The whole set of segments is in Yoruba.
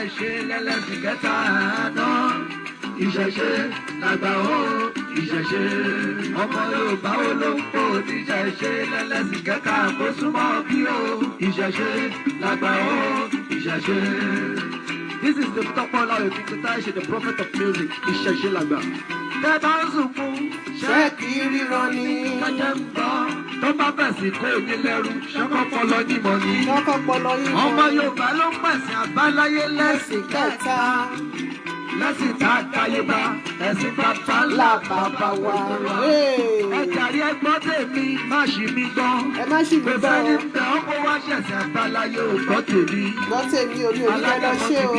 ìṣẹ̀ṣe lẹ́lẹ́sìn kẹta náà. Ìṣẹ̀ṣe làgbà ó ìṣẹ̀ṣe. Ọmọ Yorùbá wo ló ń pò níṣẹ̀ṣe lẹ́lẹ́sìn kẹta kó súnmọ́ bí ó. Ìṣẹ̀ṣe làgbà ó ìṣẹ̀ṣe. This is the Topola Òkìtìtáṣe, the prophet of music, ìṣẹ̀ṣe làgbà. Tẹ́ bá ń sùn fún ṣé kì í ríran ni. Ṣẹ́jẹ́ ń gbọ́ tó bá bẹ̀sì kó ní lẹ́rú ṣọ́kọ́ pọlọ nímọ̀ ni. Ṣọ́kọ́ pọlọ nímọ̀. Ọmọ Yorùbá ló ń pẹ̀sìn àbáláyé lẹ́sìn kẹta. Lẹ́sìn tá a dáyé bá ẹ̀sìn bàbá ńlá bàbá wa. Ẹ jàre ẹgbọ́n tèmi má ṣì mí gbọ́. Ẹ má ṣì mí gbọ́. Pèsè ní bẹ̀ ọkọ̀ wá ṣẹ̀ṣẹ̀ àbáláyé ò gbọ́ tèmi. Gbọ́ tèmi ò ní oníkẹ́ lọ ṣé o.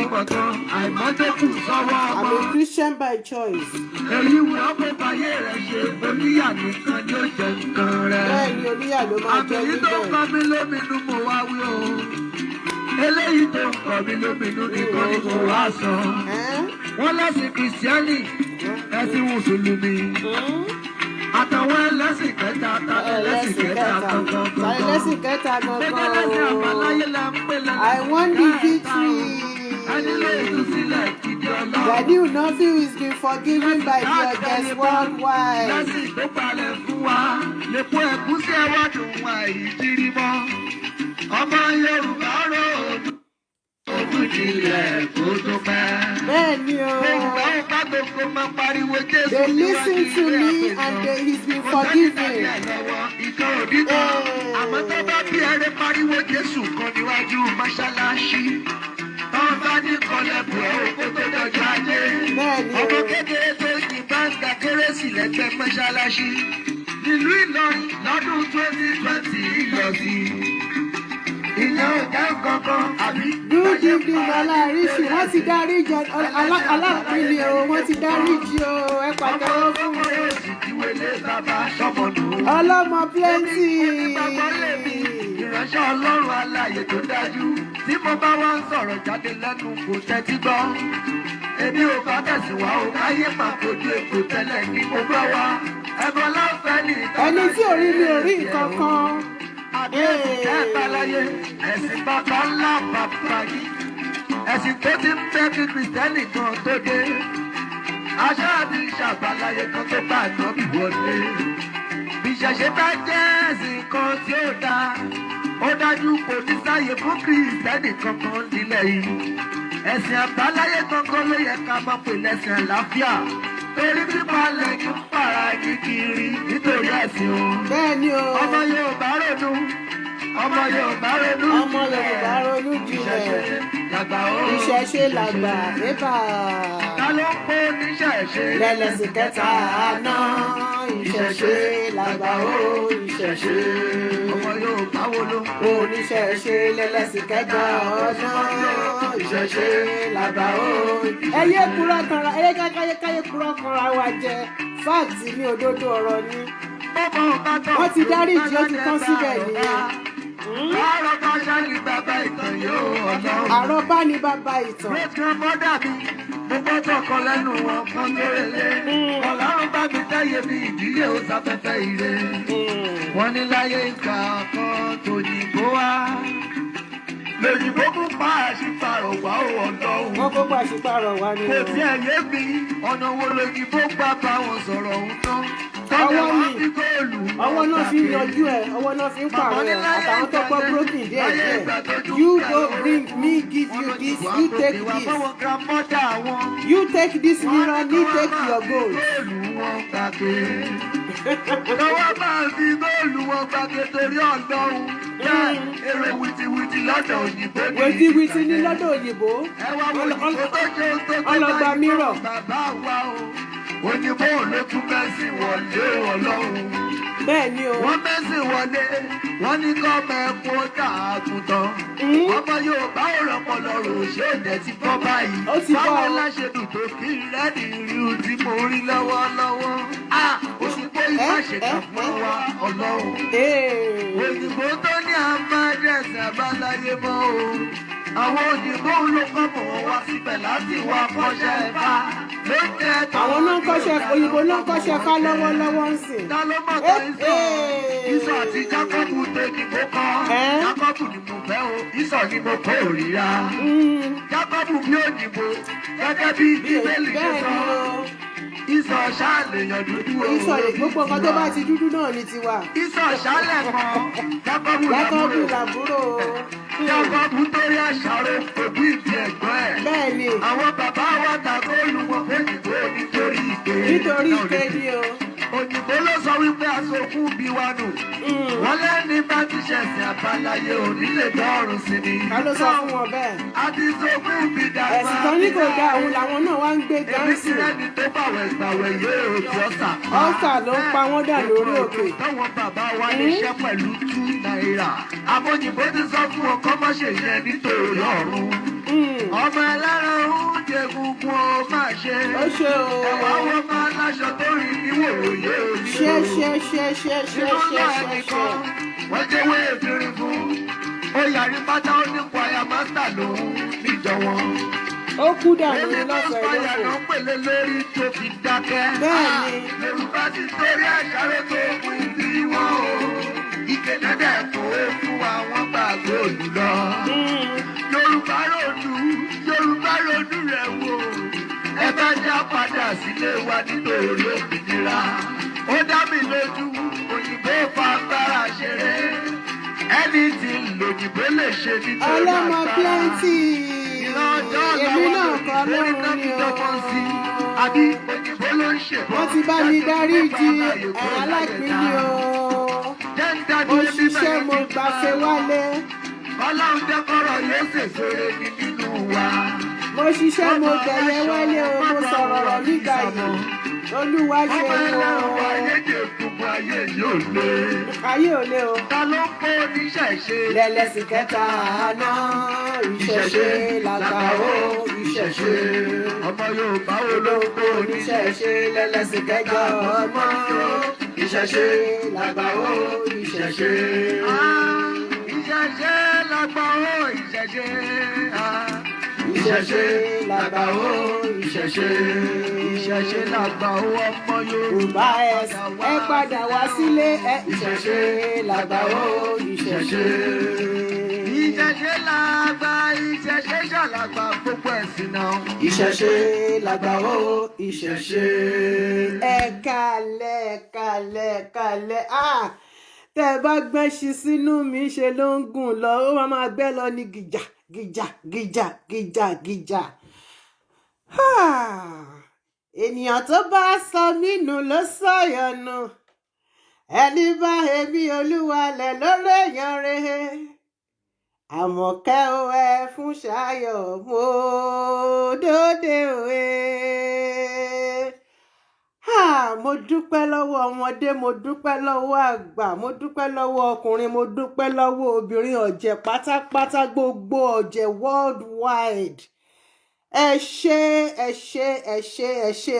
Àìmọ́tòkù sọ́wọ́ ọmọ. I'm a Christian by choice. Èyí wù ọ́ pé báyé rẹ̀ ṣe oníyà nìkan ni ó jẹ nǹkan rẹ̀. Bẹ́ẹ̀ni oníyà ló máa jẹ níbẹ̀. Àbẹ̀yí tó ń kọ́ mi lóminú mo wá wí o. Eléyìí tó ń kọ́ mi lóminú nìkan ni mo wá sọ. Wọ́n lẹ́sìn kìrìsìtẹ́nì, ẹ̀sìn mùsùlùmí. Àtàwọn ẹlẹ́sìn kẹta ẹlẹ́sìn kẹta gangan. Ẹlẹ́sìn kẹta gangan. Gbẹ́gẹ́ lẹ́sìn àbáláyé la ń pè lẹ́sìn. I want the victory. Daniel Nofil is being forgiven by the audience worldwide. Lẹ́sìn tó balẹ̀ fún wa, lè po ẹ̀gúsí ẹwàdùn wa ìjírí mọ́. Ọmọ Yorùbá rò ojú ìjìnlẹ̀ kó tó pẹ́. Bẹ́ẹ̀ni o. Yorùbá ò bá gbogbo máa pariwo Jésù. They listen to me and he's been forgiven. Ìkan òbí kan, àmọ́ tó bá bí ẹrẹ pariwo Jésù kan níwájú mọ́ṣáláṣí. Ọba ní kọlẹ̀bù ọ̀pọ̀ tó dọ̀jọ́ ajé. Ọmọ kékeré tó yìnbá ń ga kérésì lẹ́gbẹ̀ẹ́ mọ́ṣáláṣí. Nílùú Ìlọrin lọ́dún 2020 lọ sí. Ìyá ọ̀gá kankan àbí. Good evening Ọláríṣì, wọ́n ti dárí jọ aláàpínlẹ̀ o, wọ́n ti dárí jì o, ẹ pàtẹ́wọ́ fún mi. Ọlọ́mọ plenty. Ìránṣẹ́ Ọlọ́run alààyè tó dájú. Tí mo bá wá ń sọ̀rọ̀ jáde lẹ́nu kò tẹ́tí gbọ́. Èmi ò bá tẹ̀síwá o, káyé máa kojú èkó tẹ́lẹ̀ ní mo bá wá. Ẹ̀bùn láǹfẹ́ ní ìtọ́jú. Ẹni tí ò rí mi ò rí nǹkan kan. Àdéhùn ẹ̀ẹ́dàláyé, ẹ̀sìn bàbá ńlá bàbá yìí. Ẹ̀sìn tó ti ń fẹ́ kí Kìrìsìtẹ́nì kan tó dé. Aṣọ àti ìṣàbàláyé kan tó bá àná bí wọlé. Bí ìṣẹ̀ṣe bá jẹ́ ẹ̀sìn kan tí ó dáa. Ó dájú kò ní sáyé fún Kìrìsìtẹ́nì kankan nílẹ̀ yìí. Ẹ̀sìn àbáláyé kankan ló yẹ ká máa pè lẹ́sìn àlàáfíà. Torí pípa lẹ́yìn ń fara ní kiri nítorí ẹ̀sìn o. Bẹ́ẹ̀ni o. Ọmọ Yorùbá ronú. Ọmọ Yorùbá ronú. Ọmọ Yorùbá ronú jinlẹ̀. Làgbà ó. Ìṣẹ̀ṣe làgbà ébà. Ta ló ń kó níṣẹ̀ṣe? Lẹ́lẹ́sìn kẹta àná. Ìṣẹ̀ṣe làgbà ó ìṣẹ̀ṣe. Ọmọ Yorùbá wo ló ń kó? Oníṣẹ̀ṣe lẹ́lẹ́sìn kẹta ọ̀nà. Ìṣẹ̀ṣe làgbà ó. Ẹyẹ kúrọ̀ kanra, ẹyẹ káyé kúrọ̀ kanra wa jẹ. Fáàtì ní òdodo ọ̀rọ̀ ni. Wọ́n ti dárí ìjì ó ti tán síbẹ̀ nìyẹn. Àròbá ṣáàlì bàbá ìtàn yóò ọlọ́run. Àròbá ni bàbá ìtàn. Great grandmother mi, mo gbọ́dọ̀ kan lẹ́nu wọn kan lórèlé. Ọlọ́run bá mi táyé mi ìdílé ó sáfẹ́fẹ́ ire. Wọ́n ní láyé ìgbà kan tòyìnbó wá. Lòyìnbó kún pa àṣìpàrọ̀ wá ó ọlọ́run. Wọ́n kó pa àṣìpàrọ̀ wá ni. Kò tí ẹ̀ yé mi, ọ̀nà wo lòyìnbó gbà bá wọn sọ̀rọ̀ òun tán. Ọwọ́ náà fi ń yanjú ẹ̀, ọwọ́ náà fi ń pààrọ̀ ẹ̀, àtàwọn tó gbọ́ broken díẹ̀ díẹ̀. You go bring me give you this, you take this. You take this mirror, me take your gold. Lọ́wọ́ máa fi góòlù wọn gbàgbé torí ọlọ́run. Èrè wìtìwìtì lọ́dọ̀ òyìnbó ni. Wìtìwìtì ní lọ́dọ̀ òyìnbó. Ọlọ́gba mirror. Òyìnbó ló tún mẹ́sìn wọlé ọlọ́run. Bẹ́ẹ̀ni o. Wọ́n mẹ́sìn wọlé, wọ́n ní kọ́ mẹ́kún dàgùntàn. Ọmọ Yorùbá ò rọpọlọrọ̀ ṣé ìdẹ̀ ti bọ́ báyìí. Ó ti bọ́ ọ. Báwo la ṣe dùn tó kí rẹ́ẹ̀dì rí o tí mo rí lọ́wọ́lọ́wọ́. Òṣìgbó ìfà ṣèkà fún wa ọlọ́run. Òyìnbó tó ní àmàdẹ́sẹ̀ àbáláyé mọ́ o. Àwọn òyìnbó ló kọ́ mọ̀ wọ́n wá síbẹ̀ láti wá kọ́ṣẹ́ ẹ̀fà. Àwọn náà ń kọ́ṣẹ́ òyìnbó náà ń kọ́ṣẹ́ ká lọ́wọ́lọ́wọ́ ń sìn. Ta ló mọ̀ tó ìsọ̀? Ìsọ̀ àti Jákọ́bù tó ní mo kọ́. Jákọ́bù ni mo fẹ́ o, ìsọ̀ ni mo kọ́ òrìra. Jákọ́bù jákọ́bù bí òyìnbó gẹ́gẹ́ bí bíbélì ṣe sọ. Ìsọ̀ ṣáàlèyàn dúdú o. Ìsọ̀ lè gbogbo nǹkan tó bá ti dúdú náà ní tiwa. Ìsọ̀ ṣáàlẹ̀ kan jákọ́bù làbúrò. Jákọ́bù torí àṣàrò òbí ìdí ẹ̀gbọ́n ẹ̀. Bẹ́ẹ̀ni. Àwọn bàbá wa tàbí olùwọ̀n òyìnbó nítorí ìpè. Nítorí ìpè ni o. Òyìnbó ló sọ wípé aṣòkú bí wa nù. Wọ́n lẹ́ni bá ti ṣẹ̀sìn àbáláyé òní lè dọ́rùn sí ni. Ká ló sọ fún wọn bẹ́ẹ̀? A ti ṣòkú bí dàgbà. Ẹ̀sìn kan ní kò dá òun làwọn náà wá ń gbé Èmi gánsì. sí lẹ́ni tó bàwẹ̀ gbàwẹ̀ yé òtún ọ̀sà. Ọ̀sà ló ń pa wọ́n dà lórí òkè. Táwọn bàbá wa lè ṣẹ́ pẹ̀lú £2. Àbójìbó ti sọ fún ọkọ má ṣe yẹn nítorí ọ̀run. Ọmọ ẹlẹ́ran oúnjẹ gungun ó máa ṣe. Ó ṣe o. Ẹ̀wà wọn máa láṣọ tó rí níwòrò yé òní. Ṣé. Wọ́n jẹ́wé ìbírin fún. Ó yàrí pátá ó ní kwaya mástà lòun níjọ wọn. Ó kú dànù ní lọ́sọ̀ọ́ Kwaya ìlọ́sọ̀. ló ń pèlè lórí tó fi dákẹ́. Bẹ́ẹ̀ni. Yorùbá ti torí àṣàrò tó kú bí wọn o. Ìkédédé kò fún àwọn gbàgbé òlù lọ. Yorùbá ronú rẹ̀ wò. Ẹ bá já padà sílé wa nítorí òmìnira. Ó dá mi lójú òyìnbó fagbára ṣeré. Ẹni tí lòyìnbó lè ṣe nítorí Ọlọ́mọ plenty. Èmi náà kọ́ lórí lọ́rùn ni o. Àbí òyìnbó ló ń ṣèbọn. Wọ́n ti bá mi dáríjì aláìpínlẹ̀ o. Mo ṣiṣẹ́ mo gbàṣẹ wálé. Ọlọ́run jẹ́ kọ́rọ̀ yóò ṣèṣe ní nínú wa. Mo ṣiṣẹ́ mo gbẹ̀yẹ wálé o. Mo sọ̀rọ̀ rọ̀ nígbà yìí. Olúwa ṣe Ọmọ ẹlẹ́wọ̀n o. ayé jẹ gbogbo ayé yóò lé. Ayé ò lé o. Ta ló ń kó oníṣẹ̀ṣe? Lẹ́lẹ́sìn kẹta àná ìṣẹ̀ṣe làgbà ó ìṣẹ̀ṣe. Ọmọ Yorùbá wo ló ń Olóko kó oníṣẹ̀ṣe? oníṣẹ̀ṣe lẹ́lẹ́sìn kẹjọ ọmọ ìṣẹ̀ṣe làgbà ó ìṣẹ̀ṣe. Ìṣẹ̀ṣe làgbà ó ìṣẹ̀ṣe. Ìṣẹ̀ṣe làgbà ó ìṣẹ̀ṣe. Ìṣẹ̀ṣe làgbà ó ọmọ Yorùbá Yorùbá ẹ padà wá sílé ẹ ìṣẹ̀ṣe làgbà ó ìṣẹ̀ṣe. Ìṣẹ̀ṣe làgbà ìṣẹ̀ṣe ṣàlàgbà gbogbo ẹ̀sìn náà. Ìṣẹ̀ṣe làgbà ó ìṣẹ̀ṣe. Ẹ kálẹ̀ tẹ́ ẹ bá gbẹ́ṣin sínú mi ṣe ló ń gùn lọ ó máa gbẹ́ lọ ní gìjà. Ènìyàn tó bá sọ mí nù ló sọ̀yọ̀ nù. Ẹni bá èmi Olúwa lẹ̀ lórí èèyàn rere. Àmọ̀kẹ́ o ẹ fún Ṣayọ̀ mo dóde òwe. Mo dúpẹ́ lọ́wọ́ ọmọdé, mo dúpẹ́ lọ́wọ́ àgbà, mo dúpẹ́ lọ́wọ́ ọkùnrin, mo dúpẹ́ lọ́wọ́ obìnrin ọ̀jẹ̀ pátápátá gbogbo ọ̀jẹ̀ worldwide. Ẹ ṣé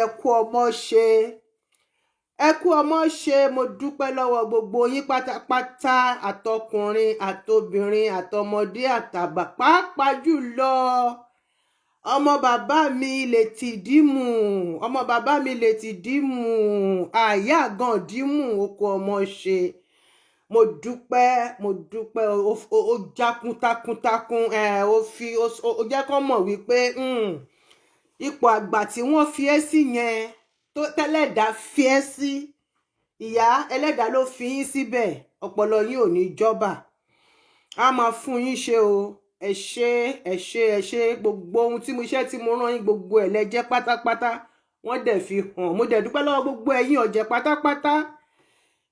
ẹ kú ọmọ ṣe. Ẹ kú ọmọ ṣe, mo dúpẹ́ lọ́wọ́ gbogbo yín pátápátá àtọkùnrin àtobìnrin àtọmọdé àtàgbà pàápàá jùlọ ọmọ bàbá mi lè ti dìmú àyà gan dìmú oko ọmọ ṣe. Mo dúpẹ́ ó jákun takuntakun ó jẹ́ kó mọ̀ wípé ipò àgbà tí wọ́n fi ẹ́ sí yẹn tó tẹ́lẹ̀dá fi ẹ́ sí ìyá ẹlẹ́dàá ló fi yín síbẹ̀ ọpọlọ yín ò ní jọba a máa fún yín ṣe o ẹ ṣé gbogbo ohun tí mo iṣẹ́ tí mo rán yín gbogbo ẹ̀ lẹ́jẹ́ pátápátá wọ́n dẹ̀ fi hàn mo dẹ̀ dúpẹ́ lọ́wọ́ gbogbo ẹ̀yin ọ̀jẹ̀ pátápátá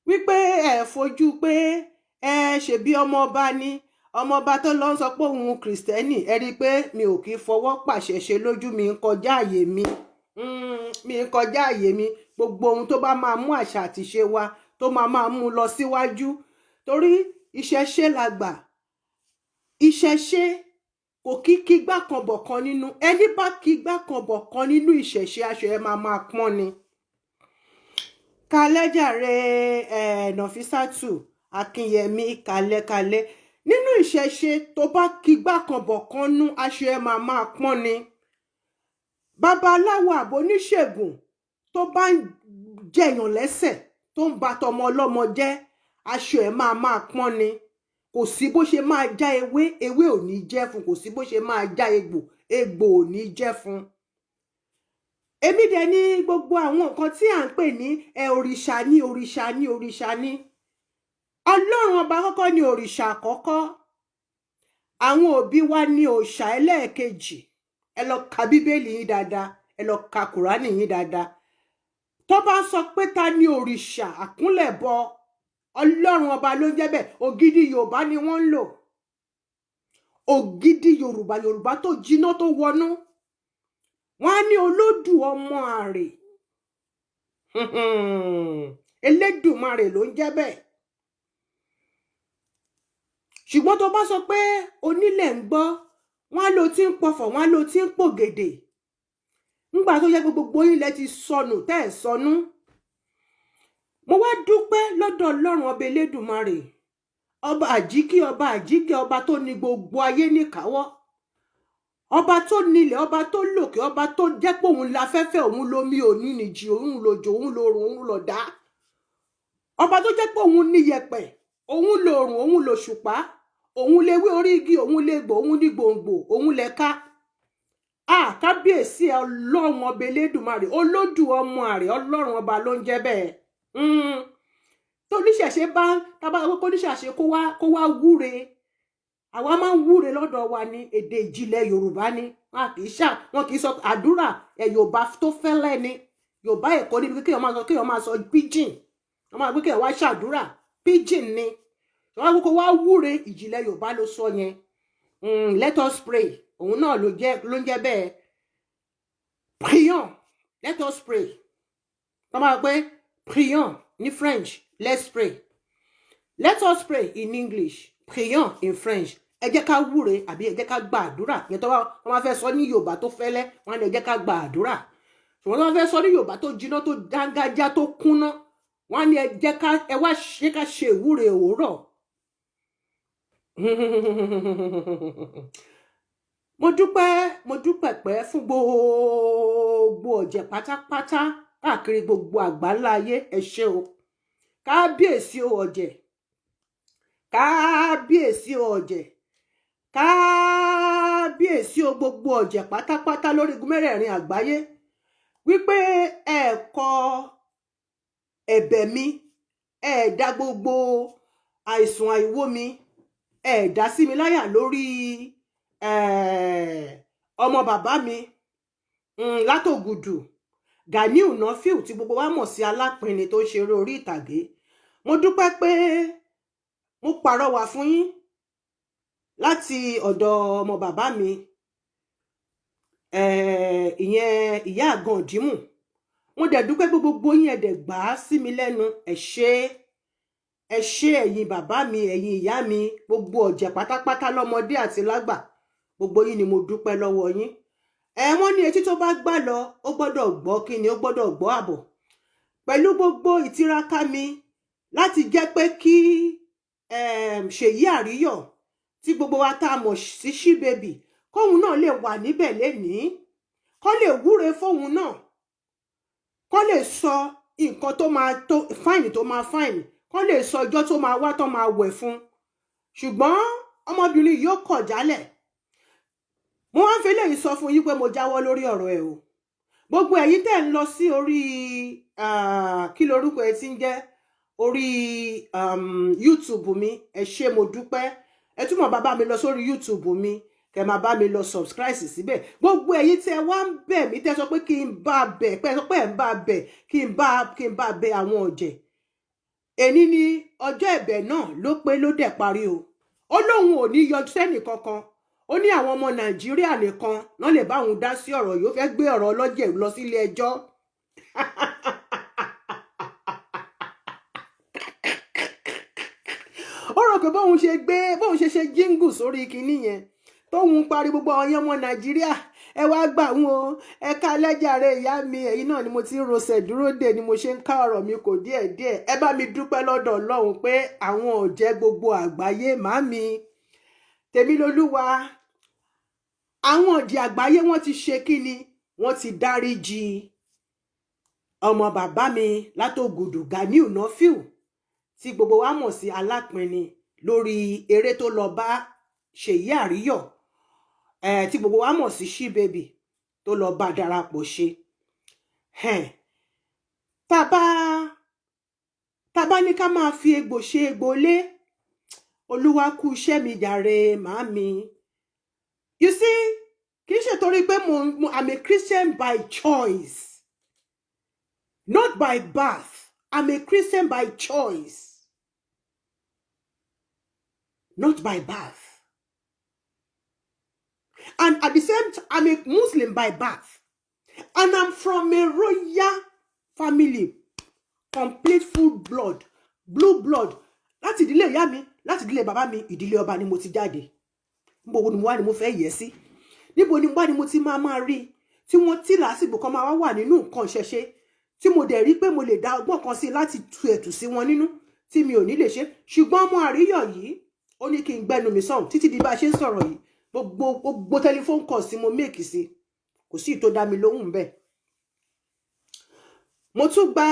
wípé ẹ fojú pé ẹ ṣebí ọmọọba ni ọmọọba tó lọ ń sọ pé òun kìrìsìtẹ́nì ẹ rí i pé mi ò kì í fọwọ́ pàṣẹ ṣe lójú mi ń kọjá àyè mi gbogbo ohun tó bá máa mú àṣà àtìṣe wa tó máa mú lọ síwájú torí ìṣẹ̀ṣe làgbà ìṣẹ̀ṣe kò kígbá kan bọ̀ kan nínú ẹni bá kígbá kan bọ̀ kan nínú ìṣẹ̀ṣe aṣọ ẹ máa pọ́n ni kálẹ́jàre Nọ̀físátù Akínyẹmí kalẹ́kalẹ́ nínú ìṣẹ̀ṣe tó bá kígbá kan bọ̀ kan nú aṣọ ẹ máa pọ́n ni babaláwo àbóníṣègùn tó bá ń jẹyàn lẹ́sẹ̀ tó ń ba tọmọ ọlọ́mọ jẹ́ aṣọ ẹ máa pọ́n ni kò sí bó ṣe máa já ewé ò ní jẹ́ fún, kò sí bó ṣe máa já egbò ò ní jẹ́ fún. Èmi dẹ̀ ní gbogbo àwọn nǹkan tí à ń pè ní òrìṣà ní Ọlọ́run ọba kọ́kọ́ ní òrìṣà àkọ́kọ́, àwọn òbí wa ní òòṣà ẹlẹ́ẹ̀kejì. Ẹ lọ ka bíbélì yín dáadáa, ẹ lọ ka kùránì yín dáadáa. Tó bá sọ pé ta ní òrìṣà àkúnlẹ̀bọ, Ọlọ́run ọba ló ń jẹ́ bẹ́ẹ̀. Ògidì Yorùbá ni wọ́n ń lò, ògidì Yorùbá tó jiná tó wọnú. Wọ́n á ní olódù ọmọ àrè, Elédùmarè ló ń jẹ́ bẹ́ẹ̀. Ṣùgbọ́n tó bá sọ pé onílẹ̀ ń gbọ́, wọ́n á lo tí ń pọ̀fọ̀, wọ́n á lo tí ń pògèdè. Nígbà tó yẹ gbogbo ilẹ̀ ti sọnù tẹ́ ẹ̀ sọnù. Mo wá dúpẹ́ lọ́dọ̀ Ọlọ́run ọba Elédùmarè, ọba àjíkí, ọba tó ní gbogbo ayé níkàáwọ́, ọba tó nílẹ̀, ọba tó lòkè, ọba tó jẹ́ pé òun láfẹ́fẹ́, òun lomi, òun nìjì, òun lòjò, òun lòrùn, òun lọ̀dá, ọba tó jẹ́ pé òun ní yẹ̀pẹ̀, òun lòrùn, òun lòṣùpá, òun léwé orí igi, òun légbò, òun ní gbòǹgbò, òun lẹ̀ka. Kábíyèsí Ọlọ́run ọba Elédùmarè, olódù ọmọ àrè, Ọlọ́run ọba ló ń jẹ́ bẹ́ẹ̀. Tó níṣẹ̀ṣe bá tábà wọ́n kó níṣẹ̀ṣe kó wá wúre, àwa máa ń wúre lọ́dọ̀ wa ní èdè ìjìnlẹ̀ Yorùbá ni. Wọn kì í sọ àdúrà Yorùbá tó fẹ́lẹ́ ni. Yorùbá Èkó níbi kéèyàn máa sọ pidgin, wọ́n máa gbé kéèyàn wá ṣàdúrà pidgin ni. Wọ́n kó wá wúre, ìjìnlẹ̀ Yorùbá ló sọ yẹn. Let us pray, òun náà ló ń jẹ́ bẹ́ẹ̀. Prions, let us pray. Wọ́n máa gbé prions ní French, let's pray. Let us pray in English, prions in French. Ẹ jẹ́ ká wúre àbí ẹ jẹ́ ká gba àdúrà. Yẹn tó wọ́n máa fẹ́ sọ ní Yorùbá tó fẹ́lẹ́, wọ́n á ní ẹ jẹ́ ká gba àdúrà. Ṣùgbọ́n wọ́n máa fẹ́ sọ ní Yorùbá tó jiná, tó dángájá, tó kúnná, wọ́n á ní ẹ wá ṣe ká ṣe ìwúre òwúrọ̀. Mo dúpẹ́ pẹ́ fún gbogbo ọ̀jẹ̀ pátápátá káàkiri gbogbo àgbáńlá ayé. Ẹ ṣé o. Kábíyèsí o ọ̀jẹ̀, kábíyèsí o ọ̀jẹ̀, kábíyèsí o gbogbo ọ̀jẹ̀ pátápátá lórí igun mẹ́rẹ̀ẹ̀rin àgbáyé, wípé ẹ kọ ẹ̀bẹ̀ mi, ẹ dá gbogbo àìsùn àìwó mi, ẹ dá sí mi láyà lórí ọmọ bàbá mi látògùdù Ganiu Nọ́fíù tí gbogbo wa mọ̀ sí Alápinni tó ń ṣeré orí ìtàgé. Mo dúpẹ́ pé mo pàrọwà fún yín láti ọ̀dọ̀ ọmọ bàbá mi, ìyẹn ìyá àgàn òdìmù. Mo dẹ̀ dúpẹ́ pé gbogbo yín ẹ dẹ̀ gbà á sí mi lẹ́nu. Ẹ ṣé ẹ̀yin bàbá mi, ẹ̀yin ìyá mi, gbogbo ọ̀jẹ̀ pátápátá lọ́mọdé àti lágbà, gbogbo yín ni mo dúpẹ́ lọ́wọ́ yín. Wọ́n ní etí tó bá gbà lọ ó gbọ́dọ̀ gbọ́ kíni, ó gbọ́dọ̀ gbọ́ àbọ̀. Pẹ̀lú gbogbo ìtiraka mi láti jẹ́ pé kí Ṣèyí Àríyọ̀ tí gbogbo wa tá a mọ̀ sí Ṣíbébì kóhun náà lè wà níbẹ̀ lénìí, kó lè wúre fóhun náà, kó lè sọ nǹkan tó máa tó fáìnì tó máa fáìnì, kó lè sọ ọjọ́ tó máa wá tó máa wẹ̀ fún. Ṣùgbọ́n ọmọbìnrin yóò kọ̀ jálẹ̀. Mo wá ń fi eléyìí sọ fún yín pé mo jáwọ́ lórí ọ̀rọ̀ ẹ̀ o. Gbogbo ẹ̀yin tẹ́ ń lọ sí orí kí lorúkọ ẹ ti ń jẹ́ orí YouTube mi, ẹ ṣé mo dúpẹ́. Ẹ túmọ̀ bá mi lọ sórí YouTube mi, kẹ́ máa bá mi lọ subscribe síbẹ̀. Gbogbo ẹ̀yin tẹ́ wá ń bẹ̀ mí, tẹ́ sọ pé kí n bá bẹ̀, pé sọ pé ẹ̀ ń bá bẹ̀, kí n bá bẹ̀ àwọn ọ̀jẹ̀. Èní ni ọjọ́ ẹ̀bẹ̀ náà ló pé ló dẹ̀ parí o. Ó lóun ò ní yọ sẹ́nì kankan. Ó ní àwọn ọmọ Nàìjíríà nìkan náà lè bá òun dá sí ọ̀rọ̀ yìí. Ó fẹ́ gbé ọ̀rọ̀ ọlọ́jẹ̀ lọ sílé ẹjọ́. Ó rò pé bóun ṣe jíngù sórí kinní yẹn tóun parí gbogbo ọyàn ọmọ Nàìjíríà, ẹ wá gbà wọn o, ẹ ká lẹ́jàre ìyá mi, ẹ̀yin náà ni mo ti ń rosẹ̀ dúró dè ni mo ṣe ń ká ọ̀rọ̀ mi kò díẹ̀díẹ̀. Ẹ bá mi dúpẹ́ lọ́dọ̀ Ọlọ́run pé àwọn ọ̀jẹ̀ gbogbo àgbáyé màmí Tèmilolúwa, àwọn ọ̀jẹ̀ àgbáyé wọ́n ti ṣe kíni, wọ́n ti dáríjì ọmọ bàbá mi látògùdù Ganiu Nọ́fíù tí gbogbo wa mọ̀ sí Alápinni lórí eré tó lọ bá Ṣèyí Àríyọ̀ tí gbogbo wa mọ̀ sí She Baby tó lọ bá darapọ̀ ṣe. Tá bá ní ká máa fi egbò ṣe egbò lé, Olúwa kú iṣẹ́ mi jàre màámi. You see, kì í ṣe torí pé I'm a Christian by choice, not by birth. I'm a Christian by choice, not by birth. And at the same time, I'm a Muslim by birth. And I'm from a royal family, complete full blood, blue blood. Láti ìdílé ìyá mi, láti ìdílé bàbá mi, ìdílé ọba ni mo ti jáde. Níbo ni mo wá ni mo fẹ́ yẹ̀ sí? Níbo ni wá ni mo ti máa rí tí wọ́n tí lásìgbò kan máa wà nínú nǹkan ṣẹṣẹ tí mo dẹ̀ rí pé mo lè dá ọgbọ́n kan sí láti tu ẹ̀tù sí wọn nínú tí mi ò ní lè ṣe. Ṣùgbọ́n ọmọ Àríyọ̀ yìí ó ní kí n gbẹnu mi sọ̀hún títí di bá ṣe ń sọ̀rọ̀ yìí. Gbogbo telephone call sí mo make sí kò sí tó dá mi lóhùn bẹ́ẹ̀. Mo tún gba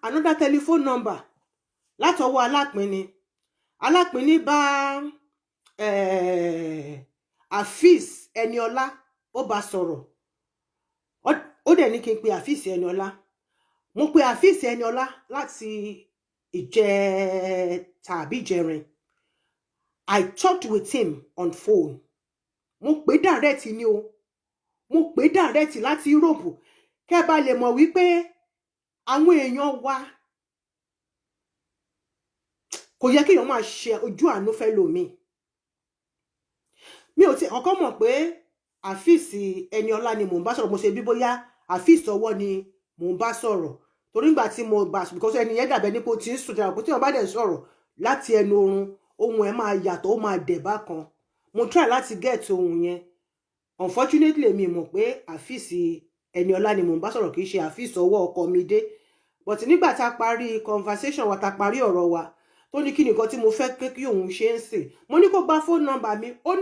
another telephone number látọwọ́ Alápinni. Alápinni bá Afeez Eniola ó bá sọ̀rọ̀. Ó dẹ̀ ní kí n pe Afeez Eniola. Mo pe Afeez Eniola láti tàbí jẹrin. I talked with him on phone. Mo pè direct ni o. Mo pè direct láti Europe. Kẹ́ bá lè mọ̀ wípé àwọn èèyàn wa kò yẹ kí èèyàn máa ṣe ojú àánú fẹ́ lómi. Mi ò tí ọkọ mọ̀ pé Afeez Eniola ni mò ń bá sọ̀rọ̀. Mo ṣe bí bóyá Afeez ọwọ́ ni mò ń bá sọ̀rọ̀. Torí ìgbà tí mo gbà because ẹni yẹn dàbẹ́ nípo tí ń sùn dára, tí wọ́n bá dẹ̀ sọ̀rọ̀ láti ẹnu oorun, ohun ẹ̀ máa yàtọ̀, ó máa dẹ̀ bákan. Mo try láti get ohun yẹn. Unfortunately, mi mọ̀ pé Afeez Eniola ni mò ń bá sọ̀rọ̀, kì í ṣe Afeez ọwọ́ ọkọ mi dé. But nígbà tá parí conversation wa, tá parí ọ̀rọ̀ wa, tó ní kí nìkan tí mo fẹ́ pé kí òun ṣe ń sìn. Mo ní kó gba phone number mi. Ó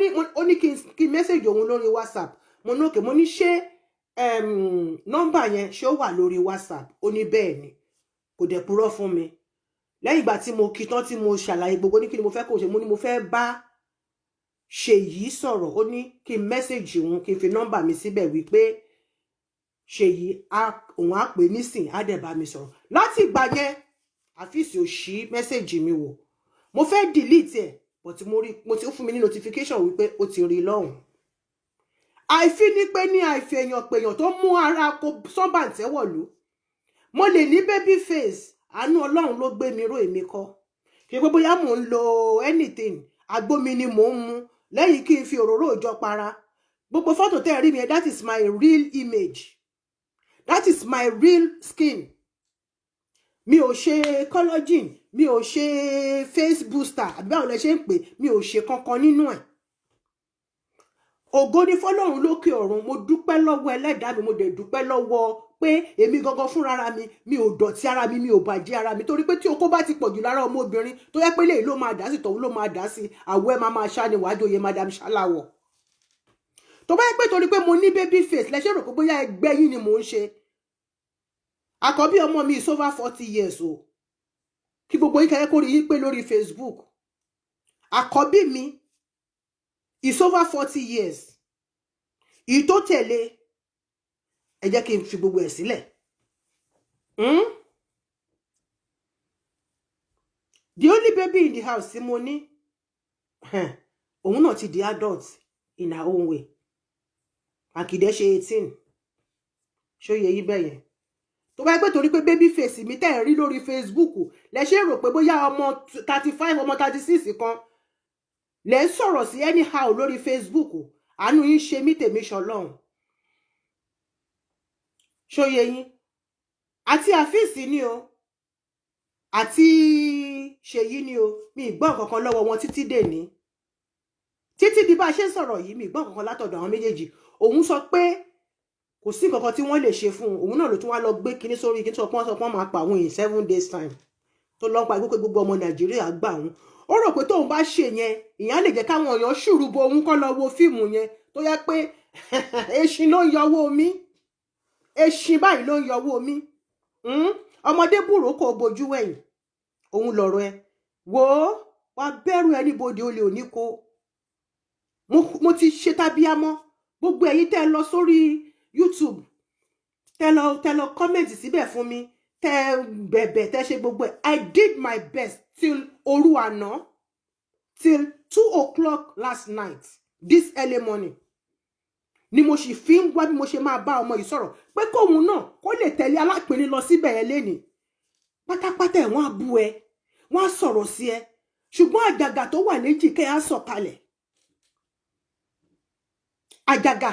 ní kí message òun lórí WhatsApp. Mo ní okay, mo ní ṣé number yẹn ṣé ó wà lórí WhatsApp. Ó ní bẹ́ẹ̀ ni. Kò dẹ̀ purọ́ fún mi. Lẹ́yìn ìgbà tí mo kí tán tí mo ṣàlàyé gbogbo ní kí ni mo fẹ́ kó ṣe, mo ní mo fẹ́ bá Ṣèyí sọ̀rọ̀. Ó ní kí message òun, kí n fi number mi síbẹ̀ wípé Ṣèyí òun á pè nísìn, á dẹ̀ bá mi sọ̀rọ̀. Láti ìgbà yẹn Afeez ò ṣí message mi wò. Mo fẹ́ delete ẹ̀, but mo ti fún mi ní notification wípé ó ti rí lọ́hùn. Àìfi ní pé ní àìfèèyàn pèèyàn tó mú ara kó sọ́bà tẹ́wọ̀lú. Mo lè ní baby face, àánú Ọlọ́run ló gbé mi ró èmi kọ́. Kì í pé bóyá mò ń lo anything, àgbo mi ni mò ń mu lẹ́yìn kí n fi òróró òjọ para. Gbogbo fọ́tò tẹ́ rí mi ẹ, that is my real image. That is my real skin. Mi ò ṣe collagen, mi ò ṣe face booster, àbí báwo lẹ ṣe ń pè, mi ò ṣe kankan nínú ẹ̀. Ògo ni fọ́lọ́run lókè ọ̀run. Mo dúpẹ́ lọ́wọ́ Ẹlẹ́dàá mi, mo dẹ̀ dúpẹ́ lọ́wọ́ pé èmi gangan fúnra mi, mi ò dọ̀tí ara mi, mi ò bàjẹ́ ara mi. Torí pé tí okó bá ti pọ̀jù lára ọmọbìnrin tó yẹ pé léyìí ló máa dá sí, tọ̀hún ló máa dá sí, àwọ̀ ẹ̀ máa ṣá ni wàá joyè Madam Ṣáláwọ̀. Tó bá yẹ pé torí pé mo ní baby face lẹ ṣe rò pé bóyá ẹgbẹ́ yín ni mò ń ṣe. Àkọ́bí ọmọ mi is over 40 years o. Kí gbogbo yín kẹ́kẹ́ kó rí yín pé lórí Facebook. Àkọ́bí mi is over 40 years. Ìyí tó tẹ̀lé ẹ jẹ́ kí n fi gbogbo ẹ̀ sílẹ̀. The only baby in the house tí mo ní, òun náà ti di adult in her own way. Àkìdẹ́ ṣe 18. Ṣó yẹ yí bẹ́yẹn. Tó bá gbé torí pé baby face mi tẹ́ ẹ̀ rí lórí Facebook lẹ ṣe rò pé bóyá ọmọ 35 ọmọ 36 kan lẹ ń sọ̀rọ̀ sí anyhow lórí Facebook, àánú yín ṣe mí tèmi ṣọlọ́run. Ṣó yẹ yín. Àti Afeez ni o, àti Ṣèyí ni o, mi gbọ́ kankan lọ́wọ́ wọn títí dèní. Títí di bá ṣe ń sọ̀rọ̀ yìí, mi gbọ́ kankan látọ̀dọ̀ àwọn méjèèjì. Òun sọ pé kò sí kankan tí wọ́n lè ṣe fún òun náà ló tún wá lọ gbé kinní sórí kinní sọ pé máa pa àwọn in 7 days time. Tó lọ pa ìgbókè gbogbo ọmọ Nàìjíríà gbà òun. Ó rò pé tóun bá ṣe yẹn, ìyẹn lè jẹ́ káwọn èèyàn ṣùrù bo òun kọ́ lọ wo fíìmù yẹn tó yẹ pé eṣin ló ń yọwọ́ omi. Eṣin báyìí ló ń yọwọ́ omi. Ọmọdé búrò kò bojú wẹ̀yìn. Òun lọ̀rọ̀ ẹ. Wò ó, wá bẹ̀rù anybody olè òní kó. Mo ti ṣe tábíámọ́ gbogbo ẹ̀yin tẹ́ lọ sórí YouTube tẹ́ lọ comment síbẹ̀ fún mi tẹ́ bẹ̀bẹ̀ tẹ́ ṣe gbogbo ẹ̀. I did my best till òru àná, till 2 o'clock last night, this early morning ni mo sì fi ń wá bí mo ṣe máa bá ọmọ yìí sọ̀rọ̀ pé kóun náà kó lè tẹ̀lé Alápinni lọ síbẹ̀ ẹ lénìí. Pátápátá ẹ̀ wọ́n á bú ẹ, wọ́n á sọ̀rọ̀ sí ẹ, ṣùgbọ́n àjàgà tó wà léjìká á sọ̀kalẹ̀. Àjàgà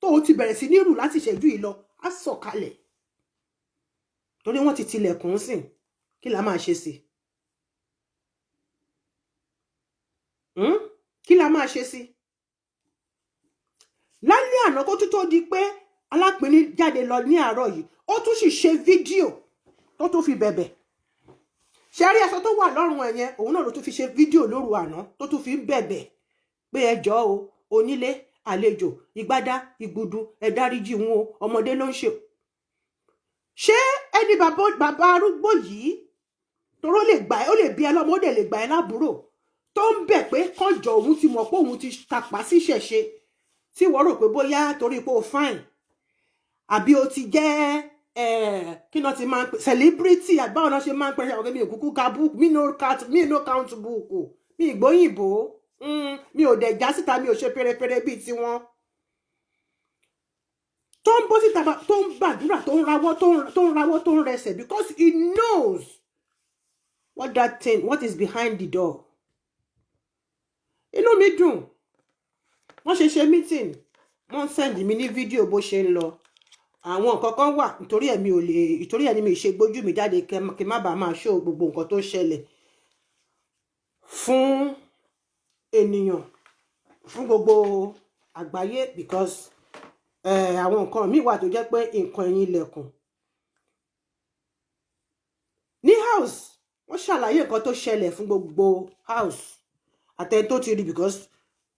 tó o ti bẹ̀rẹ̀ sí ní rù láti ṣẹ́jú yìí lọ á sọ̀kalẹ̀. Torí wọ́n ti tilẹ̀kùn sìn, kí la máa ṣe sí? Kí la máa ṣe sí? Lálẹ́ àná kó tó di pé Alápinni jáde lọ ní àárọ̀ yìí, ó tún sì ṣe fídíò tó tún fi bẹ̀bẹ̀. Ṣé rí aṣọ tó wà lọ́rùn ẹ̀ yẹn, òun náà ló tún fi ṣe fídíò lóru àná tó tún fi ń bẹ̀bẹ̀ pé ẹ jọ̀ọ́ o, onílé àlejò ìgbádá ìgbùdù ẹ dáríjì wọn o, ọmọdé ló ń ṣe. Ṣé ẹni bàbá arúgbó yìí toró lè gbà ẹ́, ó lè bí ẹ lọ́mọ, ó dẹ̀ lè gbà ẹ́ lábúrò, tó ń bẹ̀ pé kọjọ òun ti mọ̀ pé òun ti tàpá sí ṣẹ̀ṣe, tí wọ́n rò pé bóyá torí pé o fine àbí o ti jẹ́ kí náà ti máa ń pè celebrity àbí báwọn náà ṣe máa ń pè ṣàwọn mi ò kúkú ka book mi no count book mi ìgbóyìnbó mi ò dẹ̀ já síta, mi ò ṣe pérépéré bíi tiwọn. Tó ń bọ́ síta tó ń gbàdúrà tó ń rawọ́ tó ń rẹsẹ̀ because he knows what is behind the door. Inú mi dùn wọ́n ṣe meeting, wọ́n send mi ní fídíò bó ṣe ń lọ. Àwọn nǹkan kan wà nítorí ẹ̀ ni mi ṣe gbójú mi jáde kí má bàa máa show gbogbo nǹkan tó ṣẹlẹ̀ fún ènìyàn, fún gbogbo àgbáyé because àwọn nǹkan míì wà tó jẹ́ pé nǹkan ẹ̀yìn ilẹ̀kùn. Ní house wọ́n ṣàlàyé nǹkan tó ṣẹlẹ̀ fún gbogbo house àtẹni tó ti rí because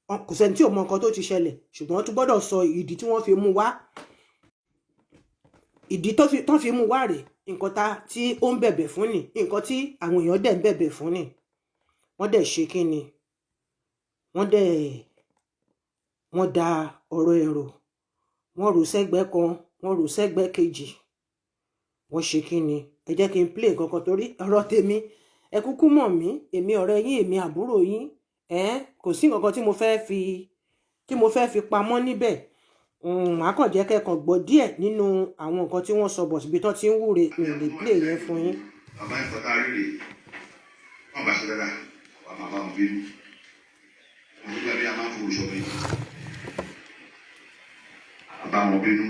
kò sẹ́ni tí ò mọ nǹkan tó ti ṣẹlẹ̀, ṣùgbọ́n wọ́n tún gbọ́dọ̀ sọ ìdí tí wọ́n fi mú wá. Ìdí tó fi mú wá rèé, nǹkan tí ó ń bẹ̀bẹ̀ fún ni, nǹkan tí àwọn èèyàn dẹ̀ ń bẹ̀bẹ̀ fún ni. Wọ́n dẹ̀ ṣe kí ni? Wọ́n da ọ̀rọ̀ èrò, wọ́n rò sẹ́gbẹ́ kan, wọ́n rò sẹ́gbẹ́ kejì. Wọ́n ṣe kí ni? Ẹ jẹ́ kí n play kankan torí ọ̀rọ̀ tèmi ẹ kúkú mọ̀ mí, èmi ọ̀rẹ́ yín, èmi àbúrò yín. Kò sí nǹkan tí mo fẹ́ fi pamọ́ níbẹ̀. Màá kàn jẹ́ kẹ́kàn gbọ́ díẹ̀ nínú àwọn nǹkan tí wọ́n sọ bọ̀ síbi tó ti ń wúre, mi lè play yẹn fún yín. Bàbá ẹ̀kọ́ tá a rí rèé, wọ́n bá ṣe dáadáa, wà máa bá wọn bínú. Wọ́n tó gbàgbé a máa ń fowó ṣọ́bí. Àbá wọn bínú.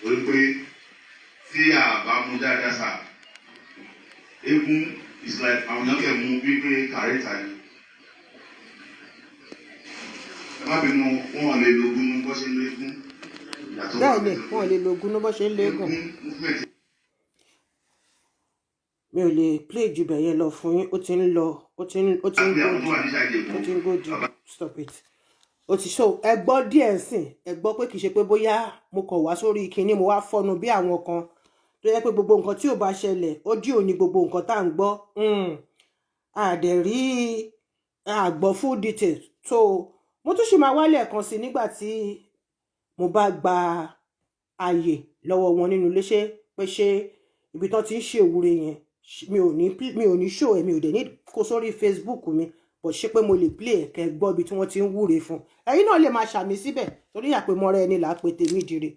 Torí pé tí a bá mú dáadáa sà, eégún is like àwọn èèyàn kẹ̀ mú wípé kàrẹ́tà ni. Ẹ má bínú, wọ́n lè lo ogún bó ṣe ń lo eégún. Bẹ́ẹ̀ni, wọ́n lè lo ogún bó ṣe ń lo eégún. Mi ò lè play jù bẹ́ẹ̀ yẹn lọ fún yín, ó ti ń go deep. Stop it. Ó ti show ẹ gbọ́ díẹ̀ sìn, ẹ gbọ́ pé kì í ṣe pé bóyá mo kọ̀ wá sórí kinní mo wá fọ́nu bí àwọn kan tó yẹ pé gbogbo nǹkan tí ò bá ṣẹlẹ̀ ó dí òní gbogbo nǹkan tá à ń gbọ́. Àdẹ̀rí àgbọ̀ full details. So mo tún ṣì máa wálé ẹ̀kan sí nígbà tí mo bá gba ààyè lọ́wọ́ wọn nínú ilé, ṣe ibi tán ti ń ṣe ìwúre yẹn mi ò ní show ẹ̀, mi ò dẹ̀ ní kó sórí Facebook mi, bọ̀ ṣe pé mo lè play ẹ̀ kẹ́ gbọ́ ibi tí wọ́n ti ń wúre fún. Ẹ̀yin náà lè máa ṣàmì síbẹ̀ torí àpèmọ́ra ẹni là á pe tèmi dire.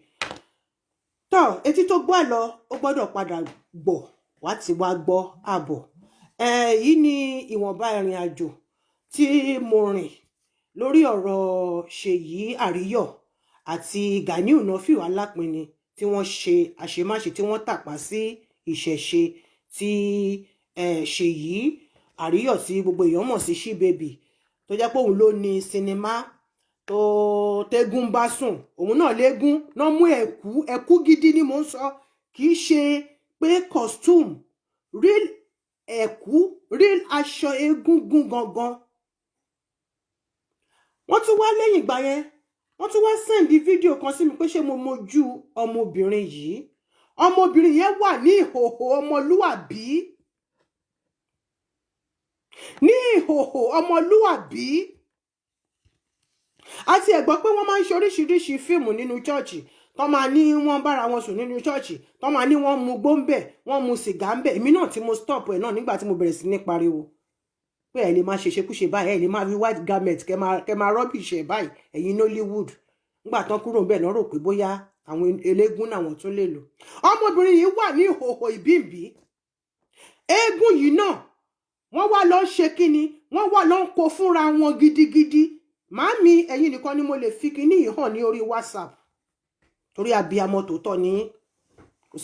Tọ́ etí tó gbọ́ lọ ó gbọ́dọ̀ padà gbọ́ wá ti wá gbọ́ àbọ̀. Èyí ni ìwọ̀nba ìrìn àjò tí mo rìn lórí ọ̀rọ̀ Ṣèyí Àríyọ̀ àti Ganiu Nurfiu Alápinni tí wọ́n ṣe àṣemáṣe tí wọ́n tàpá sí ìṣẹ̀ṣe tí Ṣèyí Àríyọ̀ tí gbogbo èèyàn mọ̀ sí She Baby tó jẹ́ pé òun ló ní sinimá tó tẹ́gùn bá sùn, òun náà légún náà mú ẹ̀kú gidi ni mò ń sọ, kì í ṣe pé costume real ẹ̀kú real aṣọ egúngún gangan. Wọ́n tún wá lẹ́yìn ìgbà yẹn wọ́n tún wá sẹ́ndì fídíò kan sí mi pé ṣé mo mojú ọmọbìnrin yìí. Ọmọbìnrin yẹn wà ní ìhòòhò ọmọlúwàbí. ní ìhòhò ọmọlúwàbí. Àti ẹ gbọ́ pé wọ́n máa ń ṣe oríṣiríṣi fíìmù nínú chọ́ọ̀chì tó máa ní wọ́n bára wọn sùn nínú chọ́ọ̀chì tó máa ní wọ́n mu gbó ń bẹ̀ wọ́n mu sìgá ń bẹ̀. Èmi náà tí mo stop ẹ̀ náà nígbà tí mo bẹ̀rẹ̀ sí ní pariwo pé ẹ lè máa ṣe ṣekúṣe báyìí, ẹ lè máa fi white garment kẹ máa rubbish ẹ̀ báyìí ẹ̀yin Nollywood. Nígbà tán kúrò ń bẹ̀ náà rò pé bóyá àwọn eléégún náà wọ́n tún lè lò. Ọmọbìnrin yìí wà ní ìhòhò ìbíǹbí. Eégún yìí náà wọ́n wá lọ ṣe kíni, wọ́n wá lọ kó fúnra wọn gidigidi. Màámi ẹ̀yin nìkan ni mo lè fi kíní yìí hàn ní orí WhatsApp torí abiyamọ tòótọ́ ni kò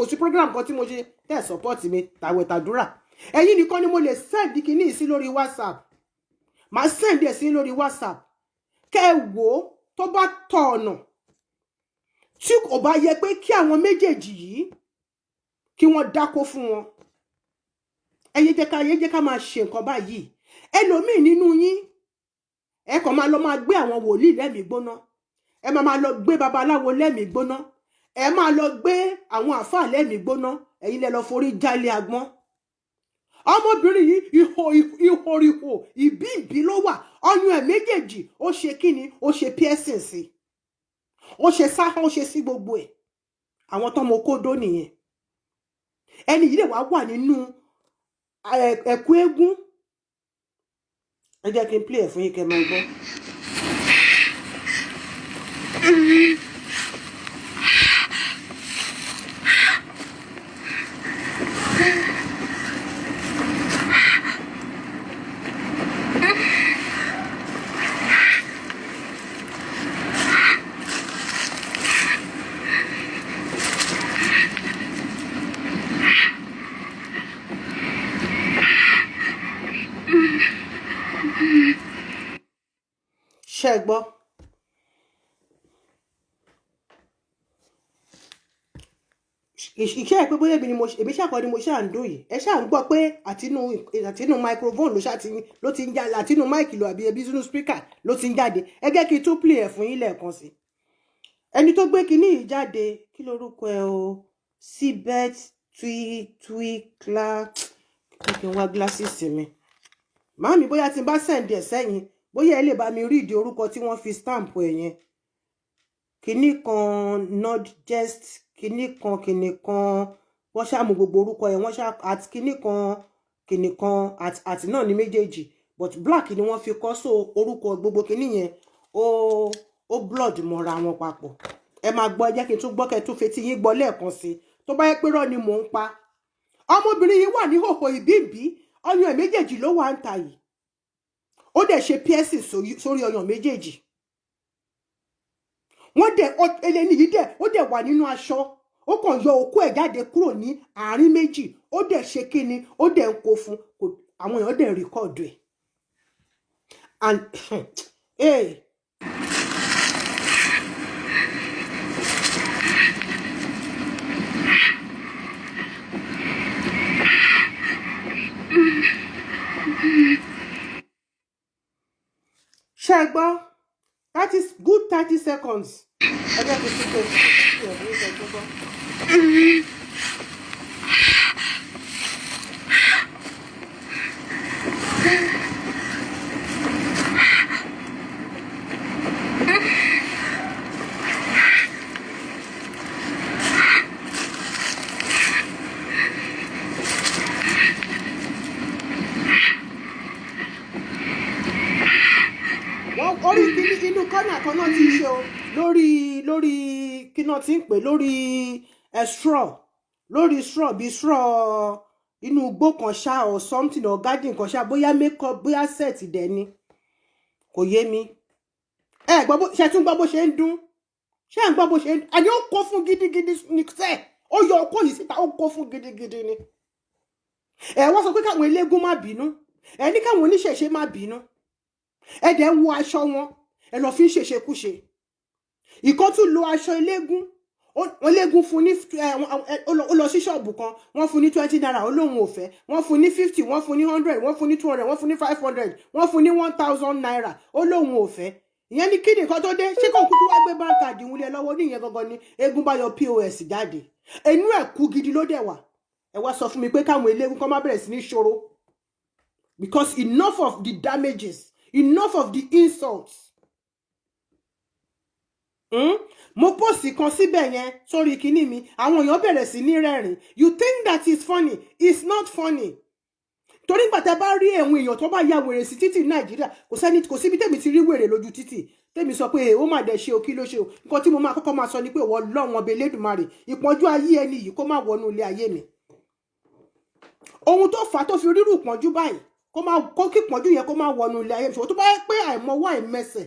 sí program kan tí mo ṣe tẹ́ support mi tàwẹ̀ tàdúrà. Ẹ̀yin nìkan ni mo lè send kíní sí lórí WhatsApp. Màá send ẹ̀ sí lórí WhatsApp. Kẹ́ wò tó bá tọ̀ ọ̀nà tí kò bá yẹ pé kí àwọn méjèèjì yìí kí wọ́n dákó fún wọn. Ẹ jẹ́ ká máa ṣe nǹkan báyìí. Ẹlòmíì nínú yín ẹ kàn máa lọ máa gbé àwọn wòlíì lẹ́mìí gbóná, ẹ máa lọ gbé babaláwo lẹ́mìí gbóná, ẹ máa lọ gbé àwọn àfáà lẹ́mìí gbóná, ẹ̀yin lẹ lọ forí jálé agbọ́n. Ọmọbìnrin yìí ìhòrìhò ìbíǹbí ló wà, ọyún ẹ̀ méjèèjì ó ṣe kíni, ó ṣe piercing sí, ó ṣe sáhán, ó ṣe sí gbogbo ẹ̀. Àwọn tọ́mọ kódó nìyẹn. Ẹni yìí lè wá wà nínú ẹ̀kú eégún. Ẹ jẹ́ kí n play ẹ̀ fún yín kẹ́ máa gbọ́. Ṣé gbọ́? Iṣẹ́ ẹ̀ pé bóyá èmi ṣàkọ́ ni mo ṣáà ń dùn yìí. Ẹ ṣáà ń gbọ́ pé àtinú microphone ló ti ń jáde, àtinú mic lò àbí ẹbí sínú speaker ló ti ń jáde. Ẹ jẹ́ kí n tún play ẹ̀ fún yín lẹ́ẹ̀kan sí. Ẹni tó gbé kinní yìí jáde, kí lorúkọ ẹ o? Sibet Twikla. Kí n wá glasses mi. Màámi bóyá tí n bá send ẹ̀ sẹ́yìn, bóyá ẹ lè bá mi read orúkọ tí wọ́n fi stamp ẹ̀ yẹn. Kinní kan Nordgest, kinní kan wọ́n ṣá mú gbogbo orúkọ yẹn, wọ́n ṣá at kinní kan at náà ní méjèèjì, but black ni wọ́n fi kọ, so orúkọ gbogbo kinní yẹn ó blood mọ́ra wọn papọ̀. Ẹ máa gbọ́, ẹ jẹ́ kí n tún gbọ́ kẹ́ tún fetí yín gbọ́ lẹ́ẹ̀kan sí. Tó bá yẹ pé rọ́ ni mò ń pa. Ọmọbìnrin yìí wà ní hòhò ìbíǹbí, ọyàn ẹ̀ méjèèjì ló wà ń ta yìí. Ó dẹ̀ ṣe piercing sórí ọyàn méjèèjì. Ẹlẹ́ni yìí ó dẹ̀ wà nínú aṣọ. Ó kàn yọ òkú ẹ̀ jáde kúrò ní àárín méjì. Ó dẹ̀ ṣe kíni, ó dẹ̀ ń kó fún àwọn èèyàn dẹ̀ record ẹ̀. And ṣé gbọ́? That is good 30 seconds. Ẹ jẹ́ kí n tún orí inú kọ́nà kan náà ti ṣe o lórí kí náà ti ń pè lórí straw bí straw inú igbó kan ṣá or something or garden kan ṣá, bóyá makeup bóyá set dẹ̀ ni kò yé mi. Ẹ gbọ́ ṣe tún gbọ́ bó ṣe ń dún, ṣé ń gbọ́ bó ṣe ń dún. Àní ó kó fún gidigidi ní sẹ́, ó yọ ọkọ yìí síta, ó kó fún gidigidi ni. Ẹ wọ́n sọ pé káwọn eléégún má bínú, ẹ ní káwọn oníṣẹ̀ṣe má bínú. Ẹ dẹ̀ ń wo aṣọ wọn, ẹ lọ fi ń ṣèṣekúṣe. Ìkan tún lo aṣọ eléégún, eléégún fún ní ó lọ sí ṣọ́ọ̀bù kan, wọ́n fún ní 20 naira, ó lóun ò fẹ́. Wọ́n fún ní 50, wọ́n fún ní 100, wọ́n fún ní 200, wọ́n fún ní 500, wọ́n fún ní 1000 naira, ó lóun ò fẹ́. Ìyẹn ni kíni nǹkan tó dé, ṣé kò kúkú wá gbé bank card ìwúlẹ̀ lọ́wọ́ ní ìyẹn gangan ni eégún bá yọ POS jáde. Inú ẹ̀ kú gidi ló dẹ̀ wà. Ẹ wá sọ fún mi pé káwọn eléégún kan má bẹ̀rẹ̀ sí ní ṣòro. because enough of the damages, enough of the insults. Mo post kan síbẹ̀ yẹn sórí kíní mi, àwọn èèyàn bẹ̀rẹ̀ sí ní rẹ́rìn. You think that is funny? It's not funny. Torí ìgbà tẹ́ bá rí àwọn èèyàn tó bá ya wèrè sí títì Nàìjíríà, kò síbi tèmi ti rí wèrè lójú títì. Tèmi sọ pé ó mà dẹ̀ ṣe o, kí ló ṣe o. Nǹkan tí mo máa kọ́kọ́ máa sọ ni pé wọ́n lọ́wọ́n ọbẹ̀ Elédùmarè, ìpọ́njú ayé ẹni yìí kó má wọnú ilé ayé mi. Ohun tó fà tó fi rírù pọ́njú báyìí, kó kí pọ́njú yẹn kó má wọnú ilé ayé mi. Ṣùgbọ́n tó bá yẹ pé àìmọwọ́ àìmẹsẹ̀,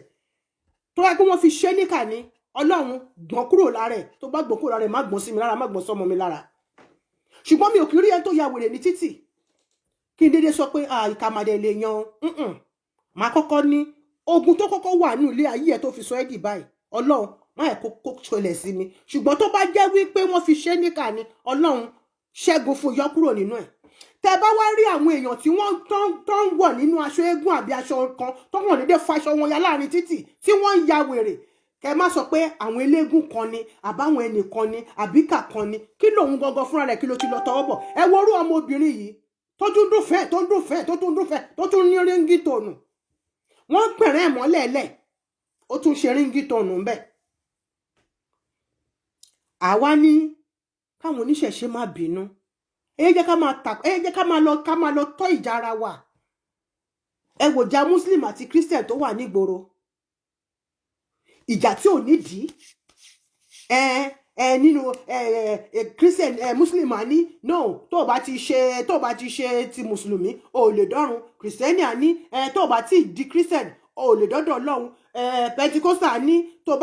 tó bá yẹ pé wọ́n fi ṣe níkà ni, Ọlọ́run gbọ̀n kúrò lára ẹ̀, tó bá gbọ̀n kúrò lára ẹ̀ má gbọ̀n sí mi lára, má gbọ̀n sọ́mọ mi lára. Ṣùgbọ́n mi ò kì í rí ẹni tó ya wèrè ní títì kí n dédé sọ pé ìkàmàdé lè yan. Màá kọ́kọ́ ní ogun tó kọ́kọ́ wà nínú ilé ayé ẹ̀ tó fi sọ ẹ́ dì báyìí, Ọlọ́run má ẹ̀ kó ṣẹlẹ̀ sí mi. Ṣùgbọ́n tó bá jẹ́ wípé wọ́n fi ṣe níkà ni, Ọlọ́run ṣẹ́gun fún yọ kúrò nínú ẹ̀. Tẹ́ bá wá rí àwọn èèyàn tí wọ́n tó ń wọ̀ nínú aṣọ eégún àbí aṣọ kan tó wọ́n dédé faṣọ wọn ya láàrin títì tí wọ́n ń ya wèrè, kẹ́ má sọ pé àwọn eléégún kan ni àbáwọn ẹnìkan ni àbíkà kan ni. Kí lòun gangan fúnra rẹ̀ kí ló ti lọ tọwọ́ bọ̀? Ẹ wo orú ọmọbìnrin yìí tó tún dúnfẹ́ tó tún ní ríngítọ̀nù. Wọ́n pẹ̀rẹ́ ẹ̀ mọ́lẹ̀ẹ́lẹ̀, ó tún ṣe ríngítọ̀nù ń bẹ̀. Àwa ní káwọn oníṣẹ̀ṣe má bínú. Ẹ jẹ́ ká máa lọ tọ́ ìjà ara wa. Ẹ wò ìjà Muslim àti Christian tó wà nígboro. Ìjà tí ò nídìí. Nínú Christian Muslim àní no, tó bá ti ṣe ti Mùsùlùmí o lè dọ́run. Christian àní tó bá ti di Christian o lè dọ́dọ̀ Ọlọ́run. Pentecostal àní tó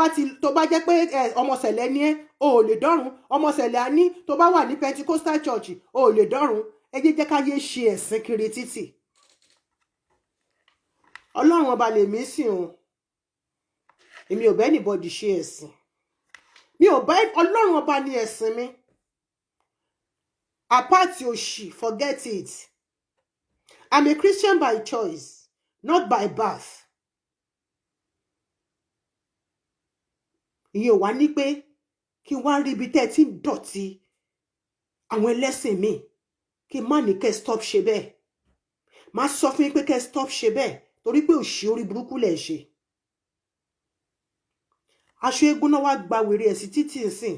bá jẹ́ pé ọmọsẹ̀lẹ̀ ni ẹ́ o lè dọ́run. Ọmọsẹ̀lẹ̀ àní tó bá wà ní Pentecostal church o lè dọ́run. Ẹ jẹ́ ká yé ṣe ẹ̀sìn kiri títì. Ọlọ́run ọba lèmi sìn o. Èmi ò bá anybody ṣe ẹ̀sìn. Mi ò bá Ọlọ́run ọba ní ẹ̀sìn mi. Apáti òṣì, forget it. I'm a Christian by choice, not by birth. Ìyẹn ò wá ní pé kí n wá rí ibi tẹ́ ẹ ti ń dọ̀tí àwọn ẹlẹ́sìn mi kí n má ní kẹ́ stop ṣe bẹ́ẹ̀. Má sọ fún yín pé kẹ́ stop ṣe bẹ́ẹ̀ torí pé òṣì orí burúkú lẹ̀ ṣe. Aṣọ eégún náà wá gba wèrè ẹ̀ sí títì nsìn.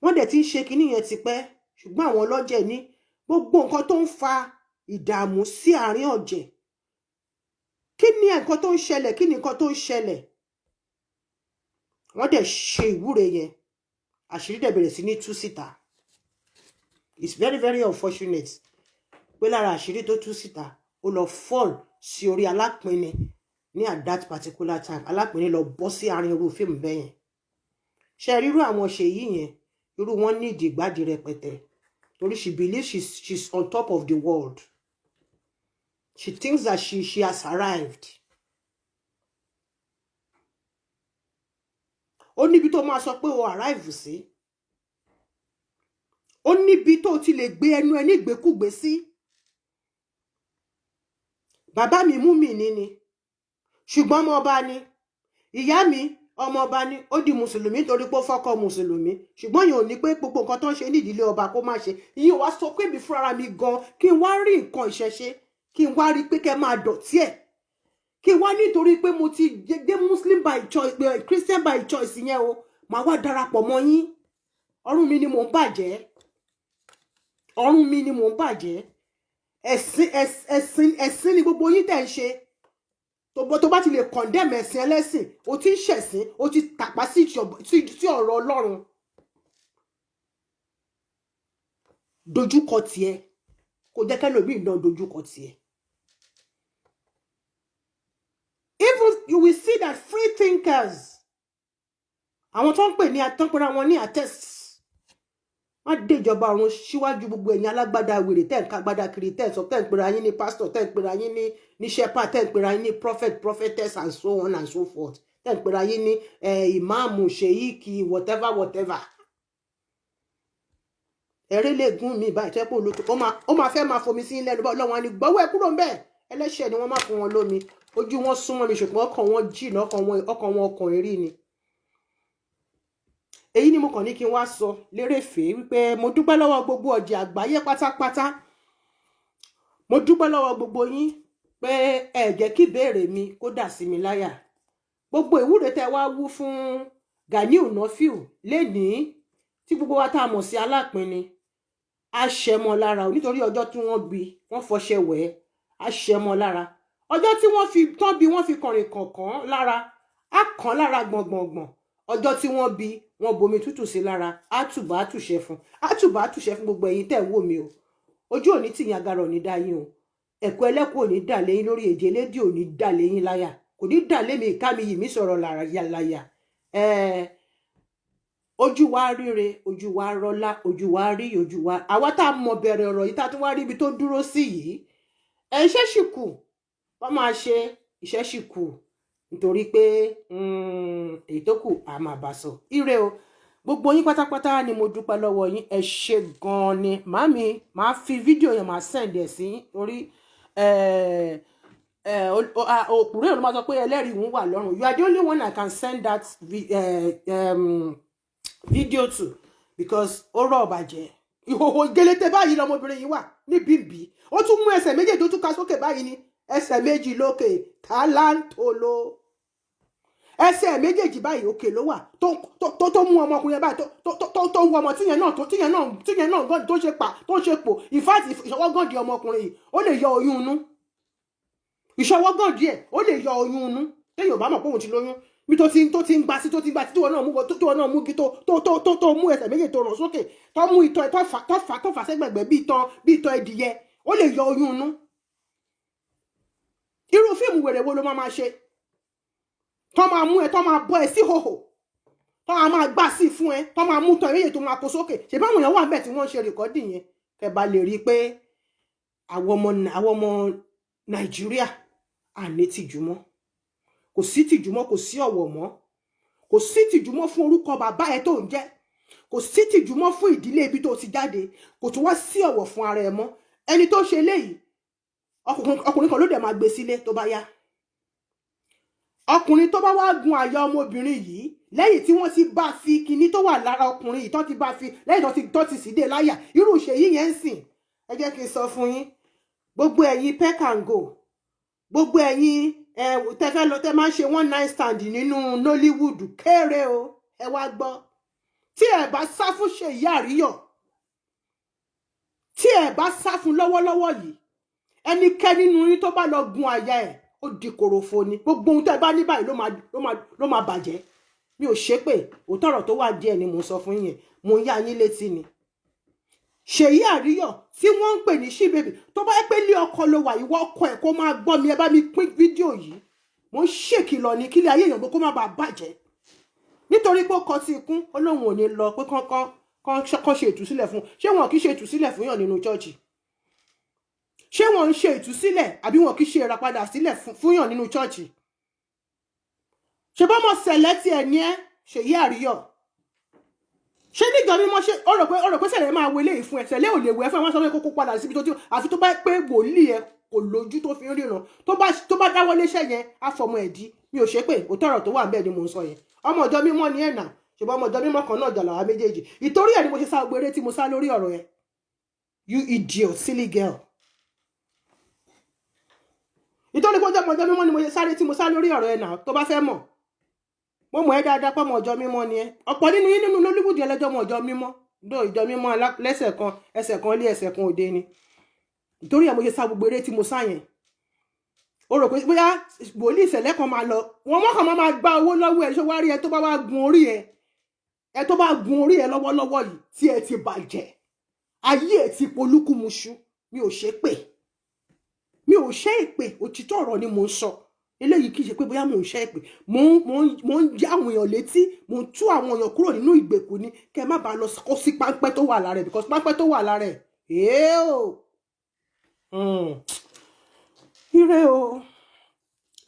Wọ́n dẹ̀ ti ń ṣe kinní yẹn tipẹ́, ṣùgbọ́n àwọn ọlọ́jẹ̀ ní gbogbo nǹkan tó ń fa ìdààmú sí àárín ọ̀jẹ̀. Kí ni nǹkan tó ń ṣẹlẹ̀? Kí ni nǹkan tó ń ṣẹlẹ̀? Wọ́n dẹ̀ ṣe ìwúre yẹn. Àṣírí dẹ̀ bẹ̀rẹ̀ sí ní tú síta. It's very very unfortunate pé lára àṣírí tó tú síta ó lọ fall sí orí alápinni ní at that particular time. Alápinni lọ bọ́ sí àárín irú fíìmù bẹ́ẹ̀ yẹn. Ṣé rírú àwọn ṣe yìí yẹn, irú wọn ní ìdìgbàdì rẹpẹtẹ torí she believes she's on top of the world. She thinks that she has arrived. Ó níbi tó máa sọ pé o arrive sí. Ó níbi tó ti lè gbé ẹnu ẹ ní ìgbékúgbé sí. Bàbá mi mú mi ní. Ṣùgbọ́n ọmọ ọba ni. Ìyá mi ọmọ ọba ni. Ó di Mùsùlùmí torí pé ó fọ́kọ Mùsùlùmí. Ṣùgbọ́n yẹn ò ní pé gbogbo nǹkan tó ń ṣe ní ìdílé ọba kó má ṣe. Ìyẹn wá sọ pé mi fúnra mi gan kí n wá rí nǹkan ìṣẹ̀ṣe, kí n wá rí pé kẹ́ máa dọ̀tí ẹ̀. Kí n wá nítorí pé mo ti jẹ́ Muslim by choice, Christian by choice yẹn o, màá wá darapọ̀ mọ́ yín. Ọ̀run mi ni mò ń bàjẹ́. Ọ̀run mi ni mò ń bàjẹ́. Ẹ̀sìn ni gbogbo yín tẹ̀ ń ṣe. Tó bá ti lè condemn ẹ̀sìn ẹlẹ́sìn, o ti ń ṣẹ̀sìn, o ti tàpá sí ọ̀rọ̀ Ọlọ́run. Dojúkọ tiẹ̀. Kò jẹ́ kẹ́lòmíì náà dojúkọ tiẹ̀. Even you will see that free thinkers, àwọn tó ń pè ní àtọ́pẹ́ra wọn ní artists, wọ́n dé ìjọba ọ̀run síwájú gbogbo ẹ̀yin alágbádá wèrè tẹ́ ń ká gbádá kiri tẹ́ ń sọ tẹ́ ń pera yín ní pastor tẹ́ ń pera yín ní shepherd tẹ́ ń pera yín ní prophet prophetess and so on and so forth tẹ́ ń pera yín ní ìmáàmù ṣèyíkì whatever. Ẹ̀rẹ́ lè gún mi báyìí tẹ́ pé ó máa fẹ́ máa fomi sí lẹ́nu bá Ọlọ́run á ní gbọ́wọ́ ẹ kúrò ń bẹ́ẹ̀. Ẹlẹ́ṣẹ̀ ni wọ́n máa fún wọn lómi. Ojú wọn súnmọ́ mi ṣùgbọ́n ọkàn wọn jìnnà, ọkàn erí ni. Èyí ni mo kàn ní kí n wá sọ lérèfé wípé mo dúpẹ́ lọ́wọ́ gbogbo ọ̀jẹ̀ àgbáyé pátápátá. mo dúpẹ́ lọ́wọ́ gbogbo yín pé ẹ jẹ́ kí ìbéèrè mi kó dà sí mi láyà gbogbo ìwúre tẹ́ wá wú fún Ganiu Nurfiu lénìí tí gbogbo wa tá a mọ̀ sí Alápinni a ṣẹmọ lára nítorí ọjọ́ tí wọ́n bí wọ́n fọṣẹ wẹ̀ a ṣẹmọ lára ọjọ́ tí wọ́n fi tán bí wọ́n fi kọrin kọ̀ọ̀kan lára á kàn lára gbọ̀ngbọ̀ngbọ̀n ọjọ́ tí wọ́n bí wọ́n bomi tútù sí lára á tùbà á tùṣẹ́ fún gbogbo ẹ̀yin tẹ́ wò mí o ojú òní tìyàn agara òní dá yín o ẹ̀kọ́ ẹlẹ́kùn òní dà lẹ́yìn lórí èdè elédè òní dà lẹ́yìn láyà kò ní dà lẹ́mi ìka mi yìí mi sọ̀rọ̀ láyà ojú wa ríre ojú wa rọlá ojú wa rí ojú wa àwa tá a mọ bẹ̀rẹ̀ ọ̀rọ̀ yìí tá a tún wá rí ibi tó dúró sí yìí iṣẹ́ sì kù wọ́n máa ṣe iṣẹ́ sì kù nítorí pé èyí tó kù a máa bá sọ ire o gbogbo yín pátápátá ni mo dúpẹ́ lọ́wọ́ yín ẹ ṣé gan ni màámi máa fi fídíò yẹn máa send ẹ̀ sí orí òpùrẹ́ òun máa sọ pé ẹlẹ́rìí òun wà lọ́rùn you are the only one I can send that video to because ó rọ̀ bàjẹ́ ìhòhò gẹlẹ́tẹ̀ báyìí lọmọbìnrin yìí wà ní bíbí ó tún mú ẹsẹ̀ méjì tó tún ka sókè báyìí ni ẹsẹ̀ méjì lókè tálántòló ẹsẹ̀ méjèèjì báyìí òkè ló wà tó mú ọmọkùnrin báyìí tó ń wọ ọmọ tíyẹn náà gọ́ọ̀dì tó ṣe pò ìfáàtì ìṣọwọ́ gọ́ọ̀dì ọmọkùnrin yìí ó lè yọ oyún inú ìṣọwọ́ gọ́ọ̀dì ẹ̀ ó lè yọ oyún inú téèyàn bá mọ̀ pé òun ti lóyún bí tó ti ń gba sí tí wọn náà mú kí tó mú ẹsẹ̀ méjì tó ràn sókè tó mú ìtọ̀ tó fà sẹ́gbẹ̀gbẹ̀ bí ìtọ̀ ẹdìyẹ ó lè yọ oyún inú irú fíìmù wèrè wo ló máa ṣe tó máa mú ẹ tó máa bọ́ ẹ sí hòhò tó máa gbà sí fún ẹ tó máa mú tọ̀ méjì tó máa kó sókè ṣe báwọn èèyàn wà ń bẹ̀ tí wọ́n ń ṣe rìkọ́dì yẹn kẹ́ bá lè rí i pé àwọn ọmọ Nàìjíríà àní tìjú mọ́ kò sí tìjú mọ́ kò sí ọ̀wọ̀ mọ́ kò sí tìjú mọ́ fún orúkọ bàbá ẹ tó ń jẹ́ kò sí tìjú mọ́ fún ìdílé ibi tó ti jáde kò tún wá sí ọ̀wọ̀ fún ara ẹ mọ́ ẹni tó ṣe léyìí ọkùnrin kan ló dẹ̀ máa gbé sílé tó bá yá ọkùnrin tó bá wá gun àyà ọmọbìnrin yìí lẹ́yìn tí wọ́n ti bá fi kinní tó wà lára ọkùnrin yìí tó ti bá fi lẹ́yìn tó ti sì dé láyà irú ìṣèyí yẹn ń sìn ẹ jẹ́ kí n sọ fún yín gbogbo ẹ̀yin peck and go gbogbo ẹ̀yin tẹ́fẹ́ lọ tẹ́ máa ń ṣe one night stand nínú Nollywood kéré o ẹ wá gbọ́ tí ẹ bá sá fún Ṣèyí Àríyọ̀ tí ẹ bá sá fún lọ́wọ́lọ́wọ́ yìí ẹnikẹ́ni nínú yín tó bá lọ gun àyà ẹ̀ ó di kòròfo ni gbogbo ohun tẹ́ bá ní báyìí ló máa bàjẹ́ mi ò ṣépè òótọ́ ọ̀rọ̀ tó wà díẹ̀ ni mò ń sọ fún yín mò ń yá yín létí ni Ṣèyí Àríyọ̀ tí wọ́n ń pè ní ṣíbèbè tó bá yẹ pé lé ọkọ ló wà ìwọ ọkọ ẹ̀ kó máa gbọ́ mi ẹ bá mi pín fídíò yìí mo ń ṣèkìlọ̀ ní kílẹ̀ ayé èèyàn kó má bàa bàjẹ́ nítorí pé ó kọ sí ikún Ọlọ́run ò ní lọ pé kán ṣe ìtúsílẹ̀ fún ṣé wọn kì í ṣe ìtúsílẹ̀ fún yàn nínú chọ́ọ̀chì ṣé wọn ń ṣe ìtúsílẹ̀ àbí wọn kì í ṣe ìràpadà sílẹ̀ fún yàn nínú chọ́ọ̀chì ṣe bá mọ̀ sẹ̀lẹ̀ tí ẹ̀ ní ẹ́ Ṣèyí Àríyọ̀ ṣé níjọ mímọ́ ṣe ọ̀rọ̀ pé sẹ̀lẹ̀ máa wọlé ìfún ẹ̀ sẹ̀lẹ̀ ò lè wẹ̀ fún ẹ̀ wọ́n sọ pé kókó padà síbi tó tí àfi tó bá pé wòlíì ẹ̀ kò lójú tó fi ń ríran tó bá dáwọ́ léṣẹ́ yẹn á fọmọ ẹ̀ dí mi ò ṣe pé òótọ́ ọ̀rọ̀ tó wà bẹ́ẹ̀ ni mò ń sọ yẹn ọmọ ọjọ́ mímọ́ ni ẹ̀nà ṣùgbọ́n ọmọ ọjọ́ mímọ́ kan náà jàlá wa méjèèjì ìtorí ẹ̀ ni mo ṣe sá gbére tí mo sá lórí ọ̀rọ̀ ẹ̀ you idiot silly girl ìtorí pé ọmọ ọjọ́ mímọ́ ni mo ṣe sáré tí mo sá lórí ọ̀rọ̀ ẹ̀ náà tó bá fẹ́ mọ̀ mo mọ̀ ẹ́ dáadáa pé ọmọ ọjọ́ mímọ́ ni ẹ́ ọ̀pọ̀ nínú yín nínú Nollywood ẹlẹ́jọ́ ọmọ ọjọ́ mímọ́ dó ìjọ mímọ́ lẹ́sẹ̀ kan ẹsẹ̀ kan lé ẹsẹ̀ kan òde ni nítorí ẹ̀ mo ṣe sá gbogbo eré tí mo sá yẹn o rò pé bóyá wòlíì ìṣẹ̀lẹ̀ kan máa lọ wọn mọ́kàn máa gba owó lọ́wọ́ ẹ̀ ṣé wá rí ẹ tó bá wá gun orí ẹ tó bá gun orí ẹ lọ́wọ́lọ́wọ́ yìí tí ẹ ti bàjẹ́ ayé ẹ ti polúkúmuṣu mi ò ṣe ìpè òtítọ́ ọ̀rọ̀ ni mò ń sọ eléyìí kì í ṣe pé bóyá mò ń ṣe ìpè mò ń já àwọn èèyàn létí mò ń tú àwọn èèyàn kúrò nínú ìgbèkùn ni kẹ́ má bàa lọ kó sí páńpẹ́ tó wà lára ẹ̀ because páńpẹ́ tó wà lára ẹ̀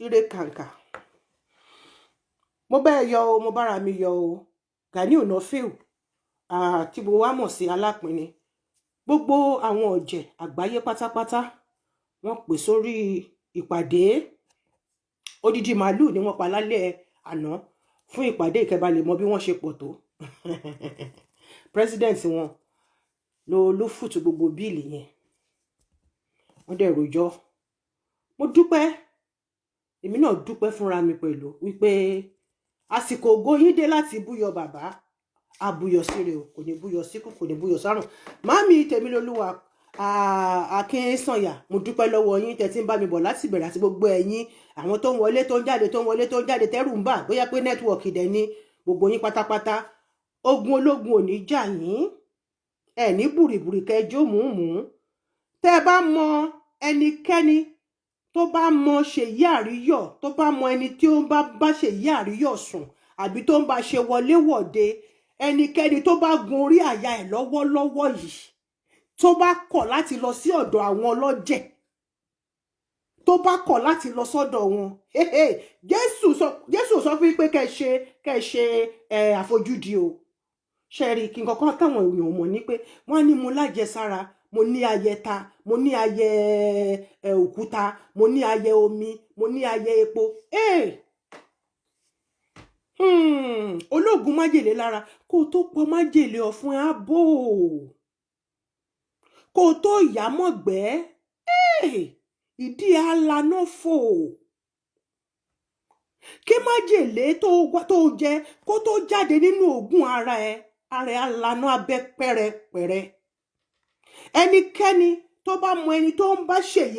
ire kàǹkà mo bẹ́ẹ̀ yọ o mo bára mi yọ o Ganiu Nurfiu tí gbogbo wa mọ̀ sí Alápinni gbogbo àwọn ọ̀jẹ̀ àgbáyé pátápátá wọ́n pè sórí ìpàdé odidi màálù ni wọ́n pa lálẹ́ àná fún ìpàdé ìkẹba lè mọ bí wọ́n ṣe pọ̀ tó president wọn ló fùtù gbogbo bíìlì yẹn wọ́n dẹ̀ rojọ́. Mo dúpẹ́, èmi náà dúpẹ́ fúnra mi pẹ̀lú wípé àsìkò ògo yín dé láti búyọ bàbá, àbúyọ síre o, kò ní búyọ síkú, kò ní búyọ sárùn. Màámi Tèmilolúwa Akínsànyà, mo dúpẹ́ lọ́wọ́ yín tẹ́ tí ń bá mi bọ̀ láti bẹ̀rẹ̀ àti gbogbo ẹ̀yin àwọn tó ń wọlé tó ń jáde tó ń wọlé tó ń jáde tẹ́rù ń bà bóyá pé nẹ́tíwọ̀kì dẹ̀ ni gbogbo yín pátápátá. Ogun ológun ò ní jà yín, ẹ ní bùrìbùrì kẹjọ mùmù. Tẹ́ bá mọ ẹnikẹ́ni tó bá mọ Ṣèyí Àríyọ̀, tó bá mọ ẹni tí ó bá Ṣèyí Àríyọ̀ sùn àbí tó ń bá ṣe wọléwọ̀de, ẹnikẹ́ni tó bá gun orí àyà ẹ̀ lọ́wọ́lọ́wọ́ yìí, tó bá kọ̀ láti lọ sí ọ̀dọ̀ àwọn ọlọ́jẹ̀, tó bá kọ̀ láti lọ sọ́dọ̀ wọn, Jésù sọ fún pé kẹ́ ṣe àfojúdi o. Ṣé rí kí nǹkan kan táwọn èèyàn mọ̀ ní pé wọ́n ní mo lájẹsára, mo ní ayẹta, mo ní ayẹ òkúta, mo ní ayẹ omi, mo ní ayẹ epo. Ológun májèlé lára kó tó pọ̀ májèlé ọ̀fun ààbò, kó tó yá mọ̀gbẹ́, ìdí alànà fò. Kí májèlé tó jẹ kó tó jáde nínú ògùn ara ẹ̀ alànà abẹ́ pẹ́rẹpẹ̀rẹ. Ẹnikẹ́ni tó bá mọ ẹni tó ń bá Ṣèyí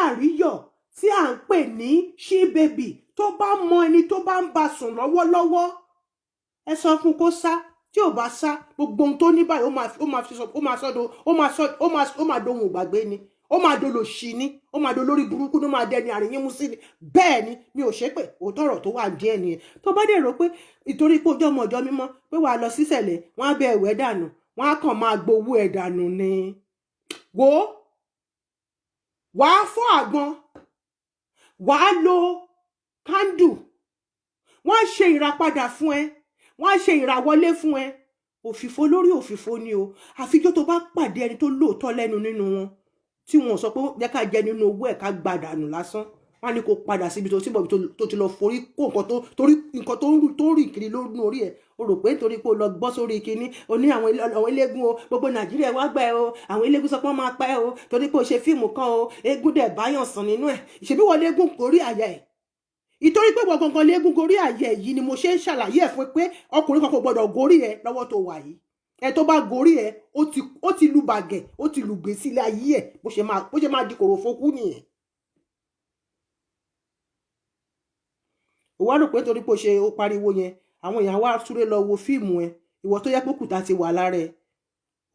Àríyọ̀ tí à ń pè ní She Baby, tó bá mọ ẹni tó bá ń bá sùn lọ́wọ́lọ́wọ́, ẹ sọ fún kó sá. Tí ò bá sá, gbogbo ohun tó ní báyìí ó máa dohun ìgbàgbé ni, ó máa dolo ṣì ní, ó máa dolórí burúkú ló máa dẹni àríyìn mú sí ni. Bẹ́ẹ̀ ni, mi ò ṣépè, òótọ́ ọ̀rọ̀ tó wà díẹ̀ nìyẹn. Tó bá dẹ̀ rò pé ìtorí pé ojú ọmọ ọjọ́ mímọ́ pé wàá lọ sísẹ̀lẹ̀, wọ́n á bẹ ẹ̀wẹ̀ dànù, wọ́n á kàn máa gbowó ẹ̀ dànù ni. Wo wàá fọ́ àgbọn, wàá lo kándù, wọ́n á ṣe ìràpadà fún ẹ, wọ́n á ṣe ìràwọlé fún ẹ. Òfìfo lórí òfìfo ni o. Àfijọ́ tó bá pàdé ẹni tó lóòótọ́ lẹ́nu nínú wọn, tí wọn sọ pé jẹ́ ká jẹ nínú owó ẹ̀ ká gbàdànù lásán, wọ́n á ní kó padà síbi tó síbọ̀ tó ti lọ forí kó nǹkan tó rìn kiri lórí orí ẹ̀. O rò pé nítorí pé o lọ gbọ́ sórí kinní, o ní àwọn eléégún o, gbogbo Nàìjíríà wá gbẹ o, àwọn eléégún sọ pé wọ́n máa pẹ́ o, torí pé o ṣe fíìmù kan o, eégún dẹ̀ báyàn sàn nínú ẹ̀. Ìṣèbí wọ́n léégún gorí àyà ẹ̀. Ìtorí pé wọ́n gangan léégún gorí àyà ẹ̀ yìí ni mo ṣe ń ṣàlàyé ẹ̀ fún pé ọkùnrin kan kò gbọdọ̀ gorí ẹ̀ lọ́wọ́ tó wà yìí. Ẹ tó bá gorí ẹ̀ ó ti lu bàgẹ̀, ó ti lu gbèsè ilé ayé ẹ̀ bó ṣe máa di kòròfo kú nìyẹn. Ó wá rò pé torí pé ó pariwo yẹn àwọn èèyàn wá súré lọ wo fíìmù ẹ, ìwọ tó yẹ pé kùtà ti wà lára ẹ,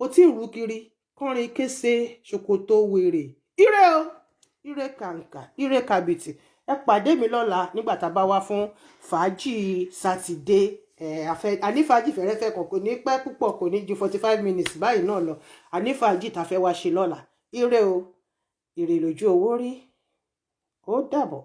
ó ti ń rú kiri kọrin kése ṣòkòtò wèrè. Ire o, ire kàǹkà, ire kàbìtì. Ẹ pàdé mi lọ́la nígbà tá a bá wá fún fàájì sátidé. Àní fàájì fẹ́rẹ́fẹ́ kan kò ní pẹ́ púpọ̀, kò ní ju 45 minutes báyìí náà lọ. Àní fàájì tá a fẹ́ wá ṣe lọ́la. Ire o, ire lójú owó rí. Ó dàbọ̀.